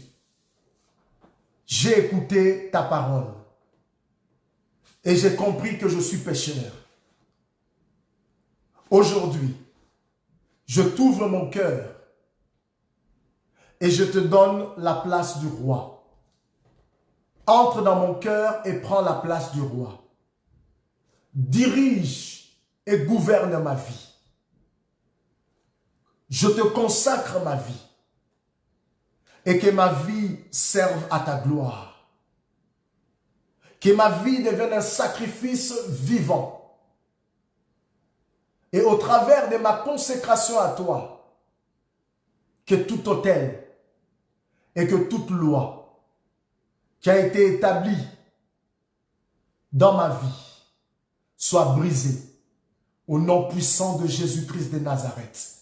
j'ai écouté ta parole. Et j'ai compris que je suis pécheur. Aujourd'hui, je t'ouvre mon cœur. Et je te donne la place du roi. Entre dans mon cœur et prends la place du roi. Dirige et gouverne ma vie. Je te consacre ma vie. Et que ma vie serve à ta gloire. Que ma vie devienne un sacrifice vivant. Et au travers de ma consécration à toi, que tout autel et que toute loi qui a été établi dans ma vie soit brisé au nom puissant de Jésus-Christ de Nazareth.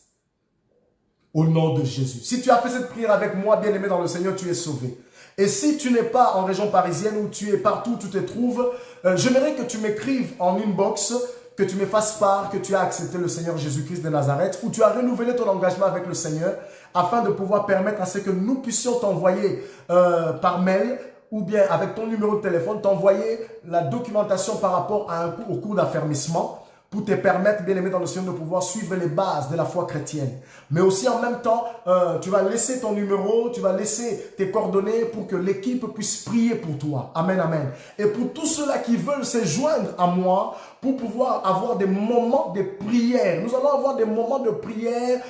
Au nom de Jésus. Si tu as fait cette prière avec moi, bien-aimé dans le Seigneur, tu es sauvé. Et si tu n'es pas en région parisienne ou tu es partout où tu te trouves, j'aimerais que tu m'écrives en inbox, que tu me fasses part que tu as accepté le Seigneur Jésus-Christ de Nazareth ou tu as renouvelé ton engagement avec le Seigneur afin de pouvoir permettre à ce que nous puissions t'envoyer par mail ou bien avec ton numéro de téléphone, t'envoyer la documentation par rapport à au cours d'affermissement pour te permettre, bien aimé dans le Seigneur, de pouvoir suivre les bases de la foi chrétienne. Mais aussi en même temps, tu vas laisser ton numéro, tu vas laisser tes coordonnées pour que l'équipe puisse prier pour toi. Amen, amen. Et pour tous ceux-là qui veulent se joindre à moi pour pouvoir avoir des moments de prière. Nous allons avoir des moments de prière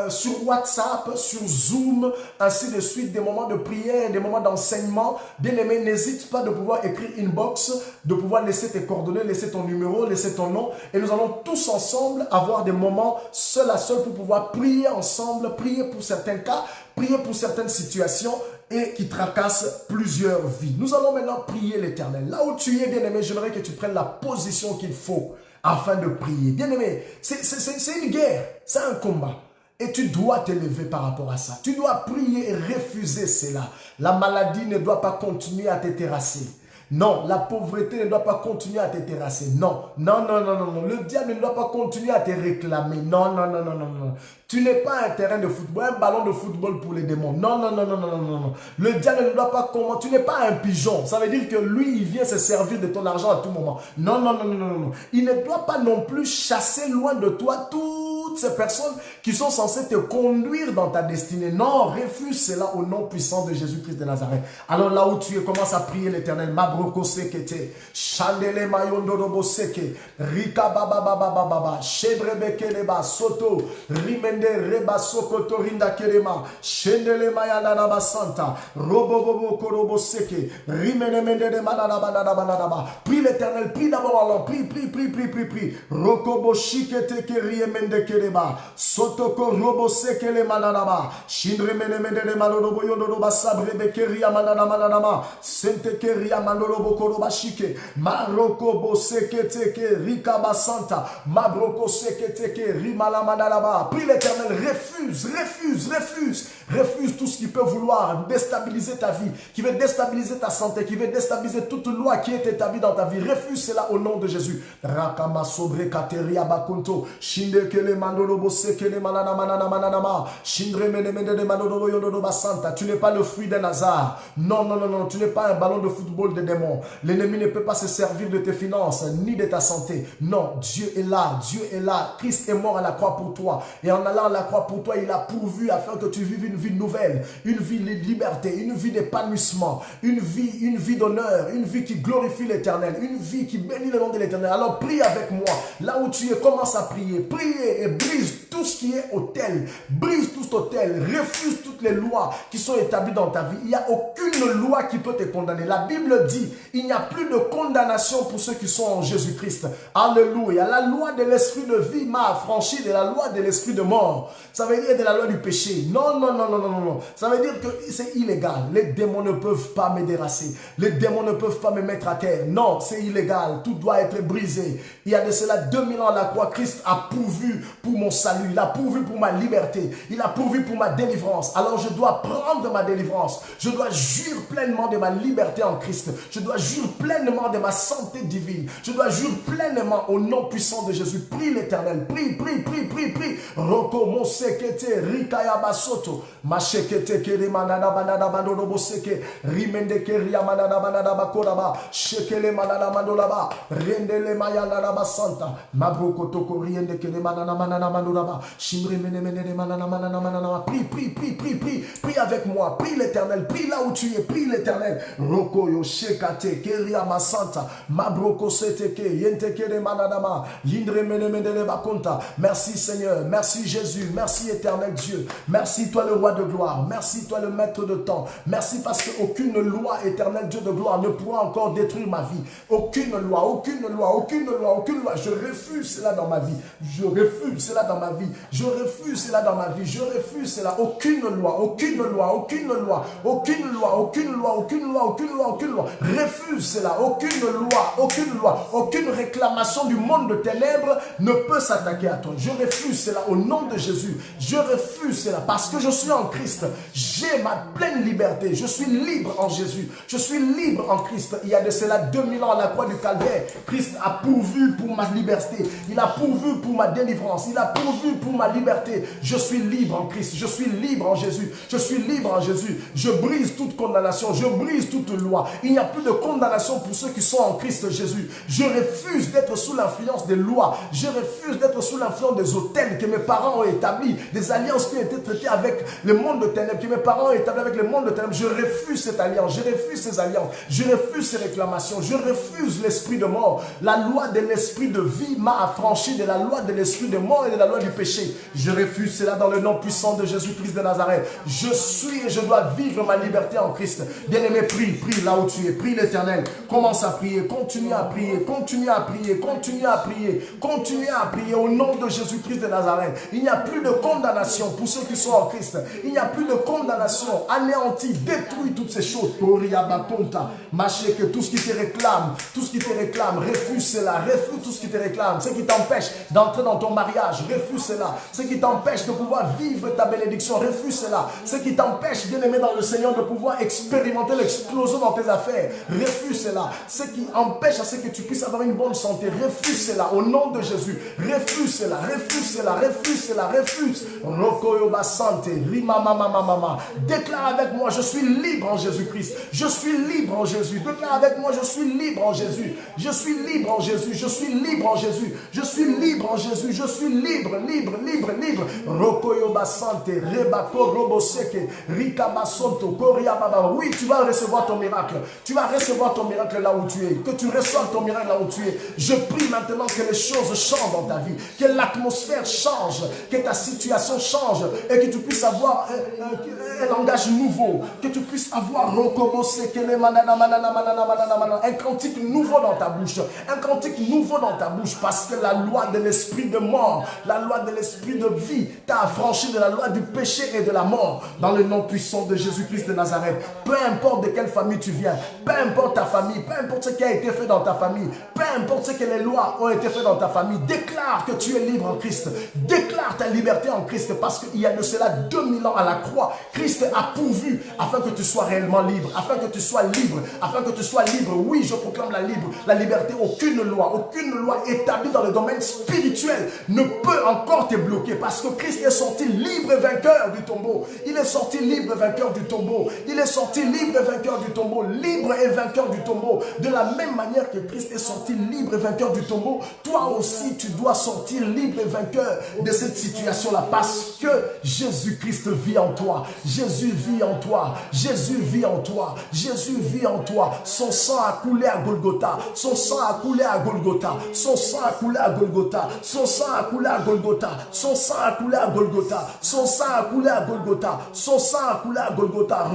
sur WhatsApp, sur Zoom, ainsi de suite, des moments de prière, des moments d'enseignement. Bien aimé, n'hésite pas de pouvoir écrire inbox, de pouvoir laisser tes coordonnées, laisser ton numéro, laisser ton nom. Et nous allons tous ensemble avoir des moments seul à seul pour pouvoir prier ensemble, prier pour certains cas, prier pour certaines situations et qui tracassent plusieurs vies. Nous allons maintenant prier l'Éternel. Là où tu es, bien-aimé, j'aimerais que tu prennes la position qu'il faut afin de prier. Bien-aimé, c'est une guerre, c'est un combat. Et tu dois t'élever par rapport à ça. Tu dois prier et refuser cela. La maladie ne doit pas continuer à te terrasser. Non, la pauvreté ne doit pas continuer à te terrasser. Non, non, non, non, non, non. Le diable ne doit pas continuer à te réclamer. Non, non, non, non, non, non. Tu n'es pas un terrain de football, un ballon de football pour les démons. Non, non, non, non, non, non, non. Le diable ne doit pas comment. Tu n'es pas un pigeon. Ça veut dire que lui, il vient se servir de ton argent à tout moment. Non, non, non, non, non, non. Il ne doit pas non plus chasser loin de toi toutes ces personnes qui sont censées te conduire dans ta destinée. Non, refuse cela au nom puissant de Jésus-Christ de Nazareth. Alors là où tu es, commence à prier l'Éternel. Mabroko sekete, chandele mayondo robo seke, rika baba baba baba, shedrebeke leba soto, rimende reba sokoto rinda kerema, shendele mayanda raba santa, robo bobo korobo seke, rimene mende de manada banada banada ba. Prie l'Éternel, prie d'abord alors, prie, prie, prie, prie, prie, prie. Rokobo shikete kerie mende kereba, sotoko robo seke le manada ba, shindre mene mende de malodo yondo roba sabre de keria manada manada ma, sente keria manolo bokoro bashike, maroko bo seke teke rika basanta, mabroko seke teke rimala manada ba. Prie l'Éternel, refuse, refuse, refuse, refuse tout ce qui peut vouloir déstabiliser ta vie, qui veut déstabiliser ta santé, qui veut déstabiliser toute loi qui est établie dans ta vie. Refuse cela au nom de Jésus. Rakama sobre kateria bakonto, shinde kele mandolo bo seke le manana manana manana ma, shindre mene mene de manolo yondo basanta. Tu n'es pas le fruit d'un hasard. Non, non, non, non, tu n'es pas un ballon de football des démons. L'ennemi ne peut pas se servir de tes finances, ni de ta santé. Non, Dieu est là, Dieu est là. Christ est mort à la croix pour toi. Et en allant à la croix pour toi, il a pourvu afin que tu vives une vie nouvelle, une vie de liberté, une vie d'épanouissement, une vie d'honneur, une vie qui glorifie l'Éternel, une vie qui bénit le nom de l'Éternel. Alors prie avec moi. Là où tu es, commence à prier. Priez et brise tout ce qui est autel. Brise tout autel. Refuse toutes les lois qui sont établies dans ta vie. Il n'y a aucune loi qui peut te condamner. La Bible dit, il n'y a plus de condamnation pour ceux qui sont en Jésus-Christ. Alléluia. La loi de l'esprit de vie m'a affranchi de la loi de l'esprit de mort. Ça veut dire de la loi du péché. Non, non, non, non, non, non. Ça veut dire que c'est illégal. Les démons ne peuvent pas me déracer. Les démons ne peuvent pas me mettre à terre. Non, c'est illégal. Tout doit être brisé. Il y a de cela 2000 ans à la croix, Christ a pourvu pour mon salut. Il a pourvu pour ma liberté. Il a pourvu pour ma délivrance. Alors je dois prendre ma délivrance. Je dois jouir pleinement de ma liberté en Christ. Je dois jouir pleinement de ma santé divine. Je dois jouir pleinement au nom puissant de Jésus. Prie l'Éternel. Prie, prie, prie, prie, prie. Roko mosekete rikaya basoto. Mashekete kere manada banada bandono boseke. Rimende keria manada banada bakoraba. Shekele manada mandolaba. Rendele mayana basanta. Mabroko toko riende kele manana manana mandolaba. Shimre mene mene de manana manana manana. Prie, prie, prie, prie, prie. Prie avec moi. Prie l'Éternel. Prie là où tu es. Prie l'Éternel. Roko yo shekate keria masanta. Mabroko seteke yente kele manadama. Lindre mene mene de bakonta. Merci Seigneur. Merci Jésus. Merci éternel Dieu. Merci toi le roi de gloire. Merci toi le maître de temps. Merci parce qu'aucune loi éternelle Dieu de gloire ne pourra encore détruire ma vie. Aucune loi, aucune loi, aucune loi, aucune loi. Je refuse cela dans ma vie. Je refuse cela dans ma vie. Je refuse cela dans ma vie. Je refuse cela. Aucune loi, aucune loi, aucune loi, aucune loi, aucune loi, aucune loi, aucune loi, aucune loi. Refuse cela. Aucune loi, aucune loi, aucune réclamation du monde de ténèbres ne peut s'attaquer à toi. Je refuse cela au nom de Jésus. Je refuse cela parce que je suis en Christ. J'ai ma pleine liberté. Je suis libre en Jésus. Je suis libre en Christ. Il y a de cela 2000 ans à la croix du Calvaire. Christ a pourvu pour ma liberté. Il a pourvu pour ma délivrance. Il a pourvu pour ma liberté. Je suis libre en Christ. Je suis libre en Jésus. Je suis libre en Jésus. Je brise toute condamnation. Je brise toute loi. Il n'y a plus de condamnation pour ceux qui sont en Christ Jésus. Je refuse d'être sous l'influence des lois. Je refuse d'être sous l'influence des autels que mes parents ont établis, des alliances qui ont été traitées avec le monde de ténèbres, que mes parents ont établi avec le monde de ténèbres. Je refuse cette alliance. Je refuse ces alliances. Je refuse ces réclamations. Je refuse l'esprit de mort. La loi de l'esprit de vie m'a affranchi de la loi de l'esprit de mort et de la loi du péché. Je refuse cela dans le nom puissant de Jésus-Christ de Nazareth. Je suis et je dois vivre ma liberté en Christ. Bien-aimé, prie, prie là où tu es. Prie l'Éternel. Commence à prier. Continue à prier. Continue à prier. Continue à prier. Continue à prier au nom de Jésus-Christ de Nazareth. Il n'y a plus de condamnation pour ceux qui sont en Christ. Il n'y a plus de condamnation. Anéantis, détruis toutes ces choses. Que tout ce qui te réclame, tout ce qui te réclame, refuse cela, refuse tout ce qui te réclame, ce qui t'empêche d'entrer dans ton mariage, refuse cela. cela. Ce qui t'empêche de pouvoir vivre ta bénédiction, refuse cela. Ce qui t'empêche, bien-aimé dans le Seigneur, de pouvoir expérimenter l'explosion dans tes affaires, refuse cela. Ce qui empêche à ce que tu puisses avoir une bonne santé, refuse cela. Au nom de Jésus, refuse cela, refuse cela, refuse cela, refuse. Rokoyoba Santé, Rima Mama Mama. Déclare avec moi, je suis libre en Jésus-Christ. Je suis libre en Jésus. Déclare avec moi, je suis libre en Jésus. Je suis libre en Jésus. Je suis libre en Jésus. Je suis libre en Jésus. Je suis libre, libre, libre, libre. Rokoyoba Santé, Rebako Roboseke, Rika Basonto, Koria Baba. Oui, tu vas recevoir ton miracle. Tu vas recevoir ton miracle là où tu es. Que tu reçoives ton miracle là où tu es. Je prie maintenant que les choses changent dans ta vie. Que l'atmosphère change. Que ta situation change. Et que tu puisses avoir un langage nouveau. Que tu puisses avoir un cantique nouveau dans ta bouche. Un cantique nouveau dans ta bouche. Parce que la loi de l'esprit de mort, la loi de l'esprit de vie t'a affranchi de la loi du péché et de la mort. Dans le nom puissant de Jésus-Christ de Nazareth. Peu importe de quelle famille tu viens. Peu importe ta famille. Peu importe ce qui a été fait dans ta famille. Peu importe ce que les lois ont été faites dans ta famille. Déclare que tu es libre en Christ. Déclare ta liberté en Christ. Parce qu'il y a de cela 2000 ans à la croix. Christ a pourvu afin que tu sois réellement libre. Afin que tu sois libre. Afin que tu sois libre. Oui, je proclame la liberté. Aucune loi établie dans le domaine spirituel ne peut encore te bloquer. Parce que Christ est sorti libre et vainqueur du tombeau. Il est sorti libre et vainqueur du tombeau. Il est sorti libre et vainqueur du tombeau. Libre et vainqueur du tombeau. De la même manière que Christ est sorti libre et vainqueur du tombeau, toi aussi tu dois sortir libre et vainqueur de cette situation-là. Parce que Jésus-Christ vit en toi. Jésus vit en toi. Jésus vit en toi. Jésus vit en toi. Son sang a coulé à Golgotha. Son sang a coulé à Golgotha. Son sang a coulé à Golgotha. Son sang a coulé à Golgotha. Son sang a coulé à Golgotha. Son sang a coulé à Golgotha. Son sang a coulé à Golgotha.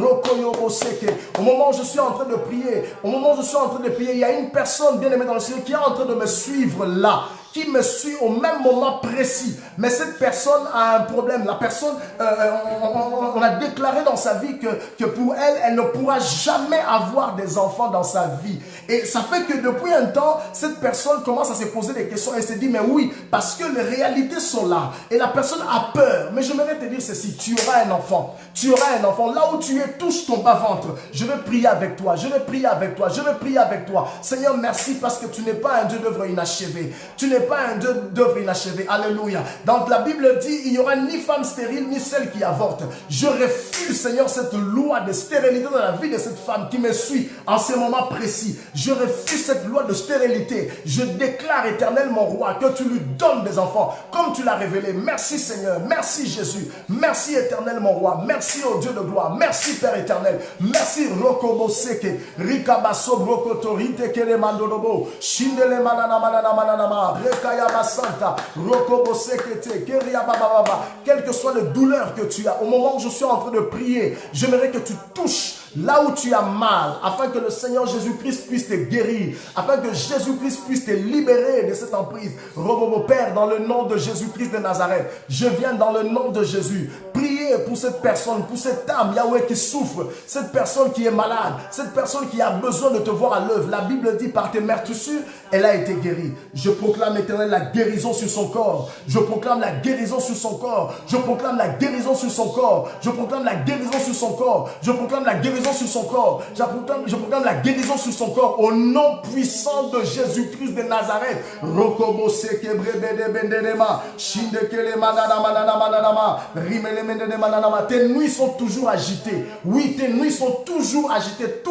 Au moment où je suis en train de prier, il y a une personne bien aimée dans le Seigneur qui est en train de me suivre là, qui me suit au même moment précis. Mais cette personne a un problème. La personne, on a déclaré dans sa vie que pour elle, elle ne pourra jamais avoir des enfants dans sa vie. Et ça fait que depuis un temps, cette personne commence à se poser des questions et se dit, mais oui, parce que les réalités sont là. Et la personne a peur. Mais je voudrais te dire ceci, tu auras un enfant. Tu auras un enfant. Là où tu es, touche ton bas-ventre. Je vais prier avec toi. Je vais prier avec toi. Je vais prier avec toi. Seigneur, merci parce que tu n'es pas un Dieu d'œuvre inachevée. Tu n'es pas un Dieu d'œuvre inachevée. Alléluia. Donc la Bible dit, il n'y aura ni femme stérile, ni celle qui avorte. Je refuse, Seigneur, cette loi de stérilité dans la vie de cette femme qui me suit en ce moment précis. Je refuse cette loi de stérilité. Je déclare, Éternel, mon roi, que tu lui donnes des enfants, comme tu l'as révélé. Merci, Seigneur. Merci, Jésus. Merci, Éternel, mon roi. Merci, au Dieu de gloire. Merci, Père éternel. Merci, Rokobo Seke, Rikabaso, Brokotorite, Kelemandorobo, Shindele Manana Manana Mananama, Rekaya Basanta, Rokobo Sekete, Keria Baba. Quelle que soit la douleur que tu as, au moment où je suis en train de prier, j'aimerais que tu touches là où tu as mal, afin que le Seigneur Jésus-Christ puisse te guérir, afin que Jésus-Christ puisse te libérer de cette emprise. Robobo Père, dans le nom de Jésus-Christ de Nazareth, je viens dans le nom de Jésus prier pour cette personne, pour cette âme, Yahweh, qui souffre, cette personne qui est malade, cette personne qui a besoin de te voir à l'œuvre. La Bible dit, par tes meurtrissures, elle a été guérie. Je proclame, Éternel, la guérison sur son corps. Je proclame la guérison sur son corps. Je proclame la guérison sur son corps. Je proclame la guérison sur son corps. Je proclame la guérison sur son corps. Je proclame la guérison sur son corps au nom puissant de Jésus-Christ de Nazareth. Tes nuits sont toujours agitées. Oui, tes nuits sont toujours agitées.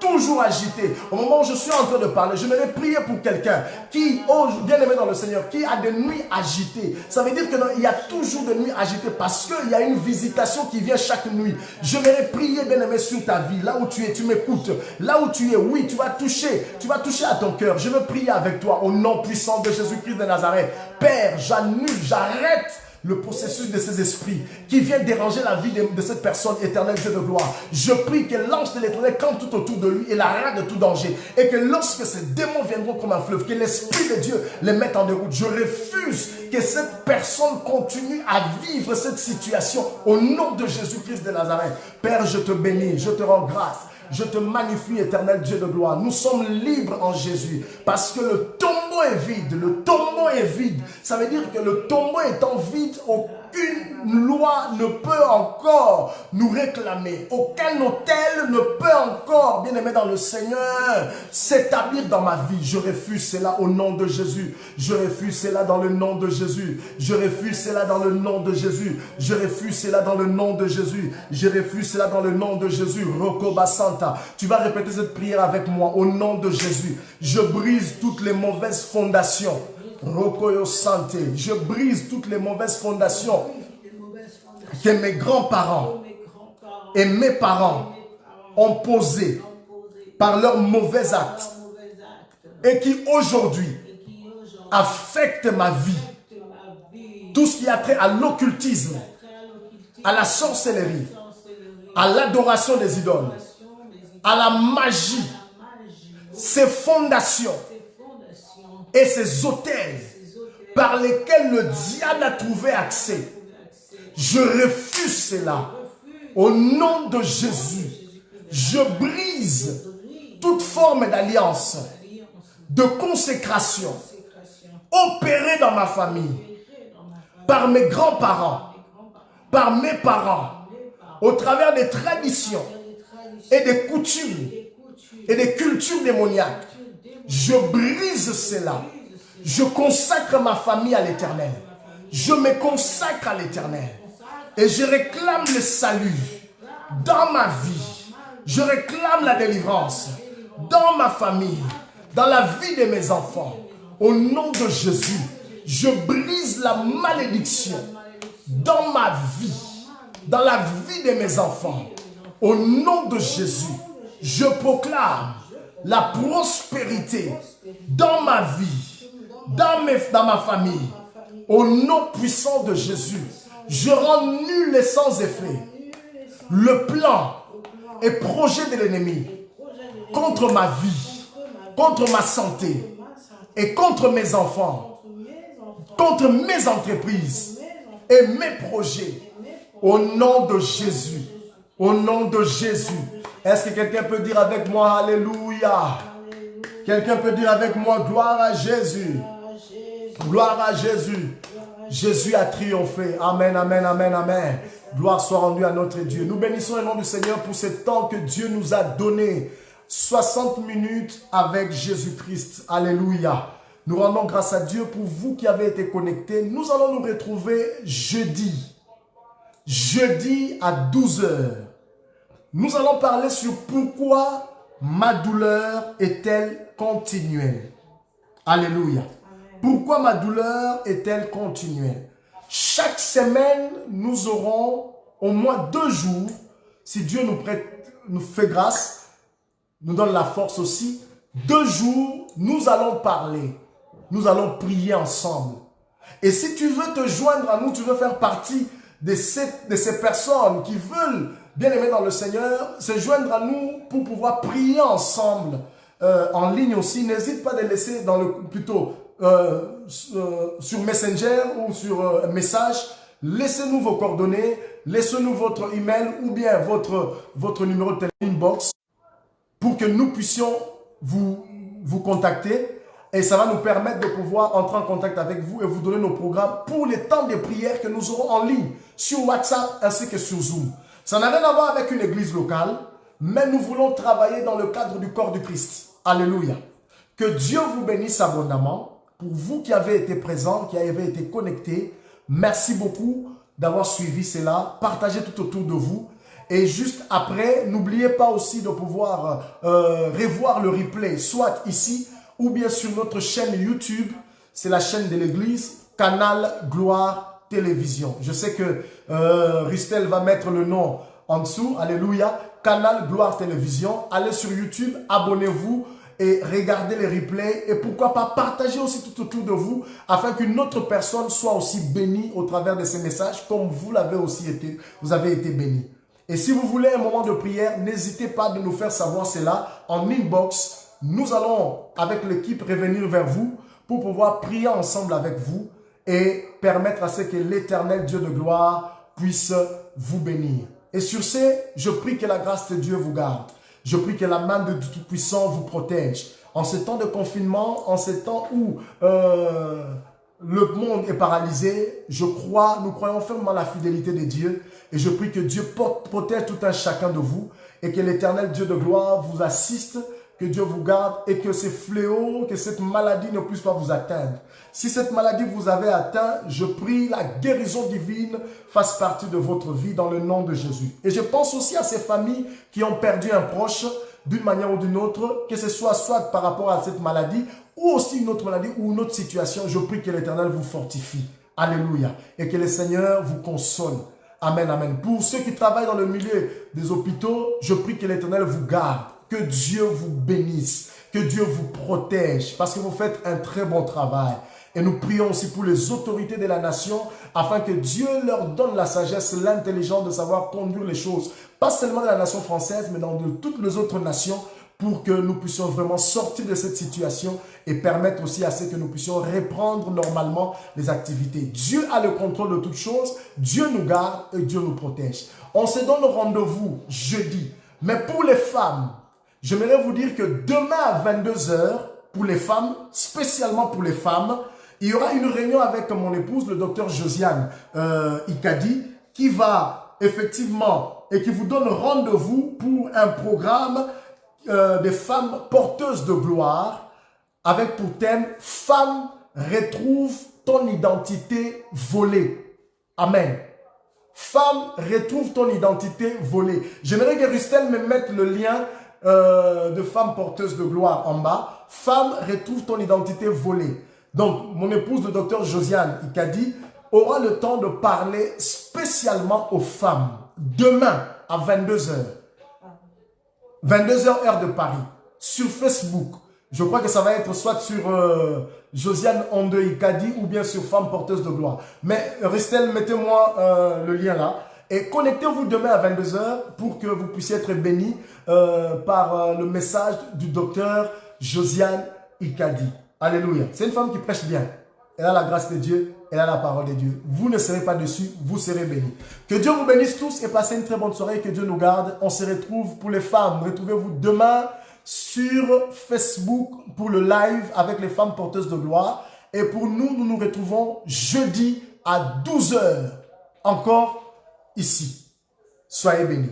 Toujours agité. Au moment où je suis en train de parler, je vais prier pour quelqu'un qui, bien aimé dans le Seigneur, qui a des nuits agitées. Ça veut dire qu'il y a toujours des nuits agitées parce qu'il y a une visitation qui vient chaque nuit. Je vais prier, bien aimé, sur ta vie. Là où tu es, tu m'écoutes. Là où tu es, oui, tu vas toucher à ton cœur. Je veux prier avec toi au nom puissant de Jésus-Christ de Nazareth. Père, j'arrête le processus de ces esprits qui viennent déranger la vie de cette personne, éternelle Dieu de gloire. Je prie que l'ange de l'éternel campe tout autour de lui et l'arrête de tout danger. Et que lorsque ces démons viendront comme un fleuve, que l'Esprit de Dieu les mette en déroute. Je refuse que cette personne continue à vivre cette situation au nom de Jésus-Christ de Nazareth. Père, je te bénis, je te rends grâce. Je te magnifie, éternel Dieu de gloire. Nous sommes libres en Jésus parce que le tombeau est vide. Le tombeau est vide. Ça veut dire que le tombeau étant vide, aucune loi ne peut encore nous réclamer. Aucun autel ne peut encore, bien aimé dans le Seigneur, s'établir dans ma vie. Je refuse cela au nom de Jésus. Je refuse cela dans le nom de Jésus. Je refuse cela dans le nom de Jésus. Je refuse cela dans le nom de Jésus. Je refuse cela dans le nom de Jésus. Rokoba Santa. Tu vas répéter cette prière avec moi au nom de Jésus. Je brise toutes les mauvaises fondations. Rokoyo Santé. Je brise toutes les mauvaises fondations que mes grands-parents et mes parents ont posées par leurs mauvais actes et qui aujourd'hui affectent ma vie. Tout ce qui a trait à l'occultisme, à la sorcellerie, à l'adoration des idoles, à la magie, ces fondations et ces autels par lesquels le diable a trouvé accès. Je refuse cela. Au nom de Jésus, je brise toute forme d'alliance, de consécration opérée dans ma famille, par mes grands-parents, par mes parents, au travers des traditions et des coutumes et des cultures démoniaques. Je brise cela. Je consacre ma famille à l'Éternel. Je me consacre à l'Éternel. Et je réclame le salut dans ma vie. Je réclame la délivrance dans ma famille, dans la vie de mes enfants. Au nom de Jésus, je brise la malédiction dans ma vie, dans la vie de mes enfants. Au nom de Jésus, je proclame la prospérité dans ma vie, dans ma famille. Au nom puissant de Jésus, je rends nul et sans effet le plan et projet de l'ennemi contre ma vie, contre ma santé et contre mes enfants, contre mes entreprises et mes projets. Au nom de Jésus, au nom de Jésus. Est-ce que quelqu'un peut dire avec moi Alléluia? Quelqu'un peut dire avec moi gloire à Jésus. Gloire à Jésus. Jésus a triomphé. Amen, amen, amen, amen. Gloire soit rendue à notre Dieu. Nous bénissons le nom du Seigneur pour ce temps que Dieu nous a donné. 60 minutes avec Jésus-Christ. Alléluia. Nous rendons grâce à Dieu pour vous qui avez été connectés. Nous allons nous retrouver jeudi. Jeudi à 12 h. Nous allons parler sur pourquoi ma douleur est-elle continuelle. Alléluia. Pourquoi ma douleur est-elle continuelle? Chaque semaine, nous aurons au moins 2 jours, si Dieu nous fait grâce, nous donne la force aussi. 2 jours, nous allons parler, nous allons prier ensemble. Et si tu veux te joindre à nous, tu veux faire partie de ces personnes qui veulent bien aimer dans le Seigneur, se joindre à nous pour pouvoir prier ensemble en ligne aussi. N'hésite pas de laisser sur Messenger ou sur message, laissez-nous vos coordonnées, laissez-nous votre email ou bien votre numéro de téléphone box pour que nous puissions vous contacter et ça va nous permettre de pouvoir entrer en contact avec vous et vous donner nos programmes pour les temps de prière que nous aurons en ligne sur WhatsApp ainsi que sur Zoom. Ça n'a rien à voir avec une église locale, mais nous voulons travailler dans le cadre du corps du Christ. Alléluia. Que Dieu vous bénisse abondamment. Pour vous qui avez été présents, qui avez été connectés, merci beaucoup d'avoir suivi cela. Partagez tout autour de vous. Et juste après, n'oubliez pas aussi de pouvoir revoir le replay, soit ici ou bien sur notre chaîne YouTube. C'est la chaîne de l'église, Canal Gloire Télévision. Je sais que Ristel va mettre le nom en dessous. Alléluia. Canal Gloire Télévision. Allez sur YouTube, abonnez-vous. Et regardez les replays et pourquoi pas partager aussi tout autour de vous afin qu'une autre personne soit aussi bénie au travers de ces messages comme vous avez été béni. Et si vous voulez un moment de prière, n'hésitez pas de nous faire savoir cela en inbox. Nous allons avec l'équipe revenir vers vous pour pouvoir prier ensemble avec vous et permettre à ce que l'Éternel Dieu de gloire puisse vous bénir. Et sur ce, je prie que la grâce de Dieu vous garde. Je prie que la main de Tout-Puissant vous protège. En ces temps de confinement, en ces temps où le monde est paralysé, nous croyons fermement la fidélité de Dieu. Et je prie que Dieu protège tout un chacun de vous et que l'Éternel Dieu de gloire vous assiste, que Dieu vous garde et que ces fléaux, que cette maladie ne puisse pas vous atteindre. Si cette maladie vous avait atteint, je prie la guérison divine fasse partie de votre vie dans le nom de Jésus. Et je pense aussi à ces familles qui ont perdu un proche d'une manière ou d'une autre, que ce soit par rapport à cette maladie ou aussi une autre maladie ou une autre situation. Je prie que l'Éternel vous fortifie. Alléluia. Et que le Seigneur vous console. Amen, amen. Pour ceux qui travaillent dans le milieu des hôpitaux, je prie que l'Éternel vous garde. Que Dieu vous bénisse, que Dieu vous protège, parce que vous faites un très bon travail. Et nous prions aussi pour les autorités de la nation, afin que Dieu leur donne la sagesse, l'intelligence de savoir conduire les choses, pas seulement de la nation française, mais dans toutes les autres nations, pour que nous puissions vraiment sortir de cette situation et permettre aussi à ce que nous puissions reprendre normalement les activités. Dieu a le contrôle de toutes choses, Dieu nous garde et Dieu nous protège. On se donne rendez-vous jeudi, mais pour les femmes, j'aimerais vous dire que demain à 22 h, pour les femmes, spécialement pour les femmes, il y aura une réunion avec mon épouse, le docteur Josiane Ikadi, qui va effectivement et qui vous donne rendez-vous pour un programme des femmes porteuses de gloire, avec pour thème « Femme, retrouve ton identité volée ». Amen. Femme, retrouve ton identité volée. J'aimerais que Rustel me mette le lien de femmes porteuses de gloire en bas. Femme, retrouve ton identité volée. Donc, mon épouse, le docteur Josiane Ikadi, aura le temps de parler spécialement aux femmes. Demain, à 22 h. 22 h heure de Paris. Sur Facebook. Je crois que ça va être soit sur Josiane Onde Ikadi ou bien sur Femmes porteuses de gloire. Mais Rustel, mettez-moi le lien là. Et connectez-vous demain à 22 h pour que vous puissiez être bénis par le message du docteur Josiane Ikadi. Alléluia. C'est une femme qui prêche bien. Elle a la grâce de Dieu, elle a la parole de Dieu. Vous ne serez pas déçus, vous serez bénis. Que Dieu vous bénisse tous et passez une très bonne soirée. Que Dieu nous garde. On se retrouve pour les femmes. Retrouvez-vous demain sur Facebook pour le live avec les femmes porteuses de gloire. Et pour nous, nous nous retrouvons jeudi à 12 h. Encore ici. Soyez bénis.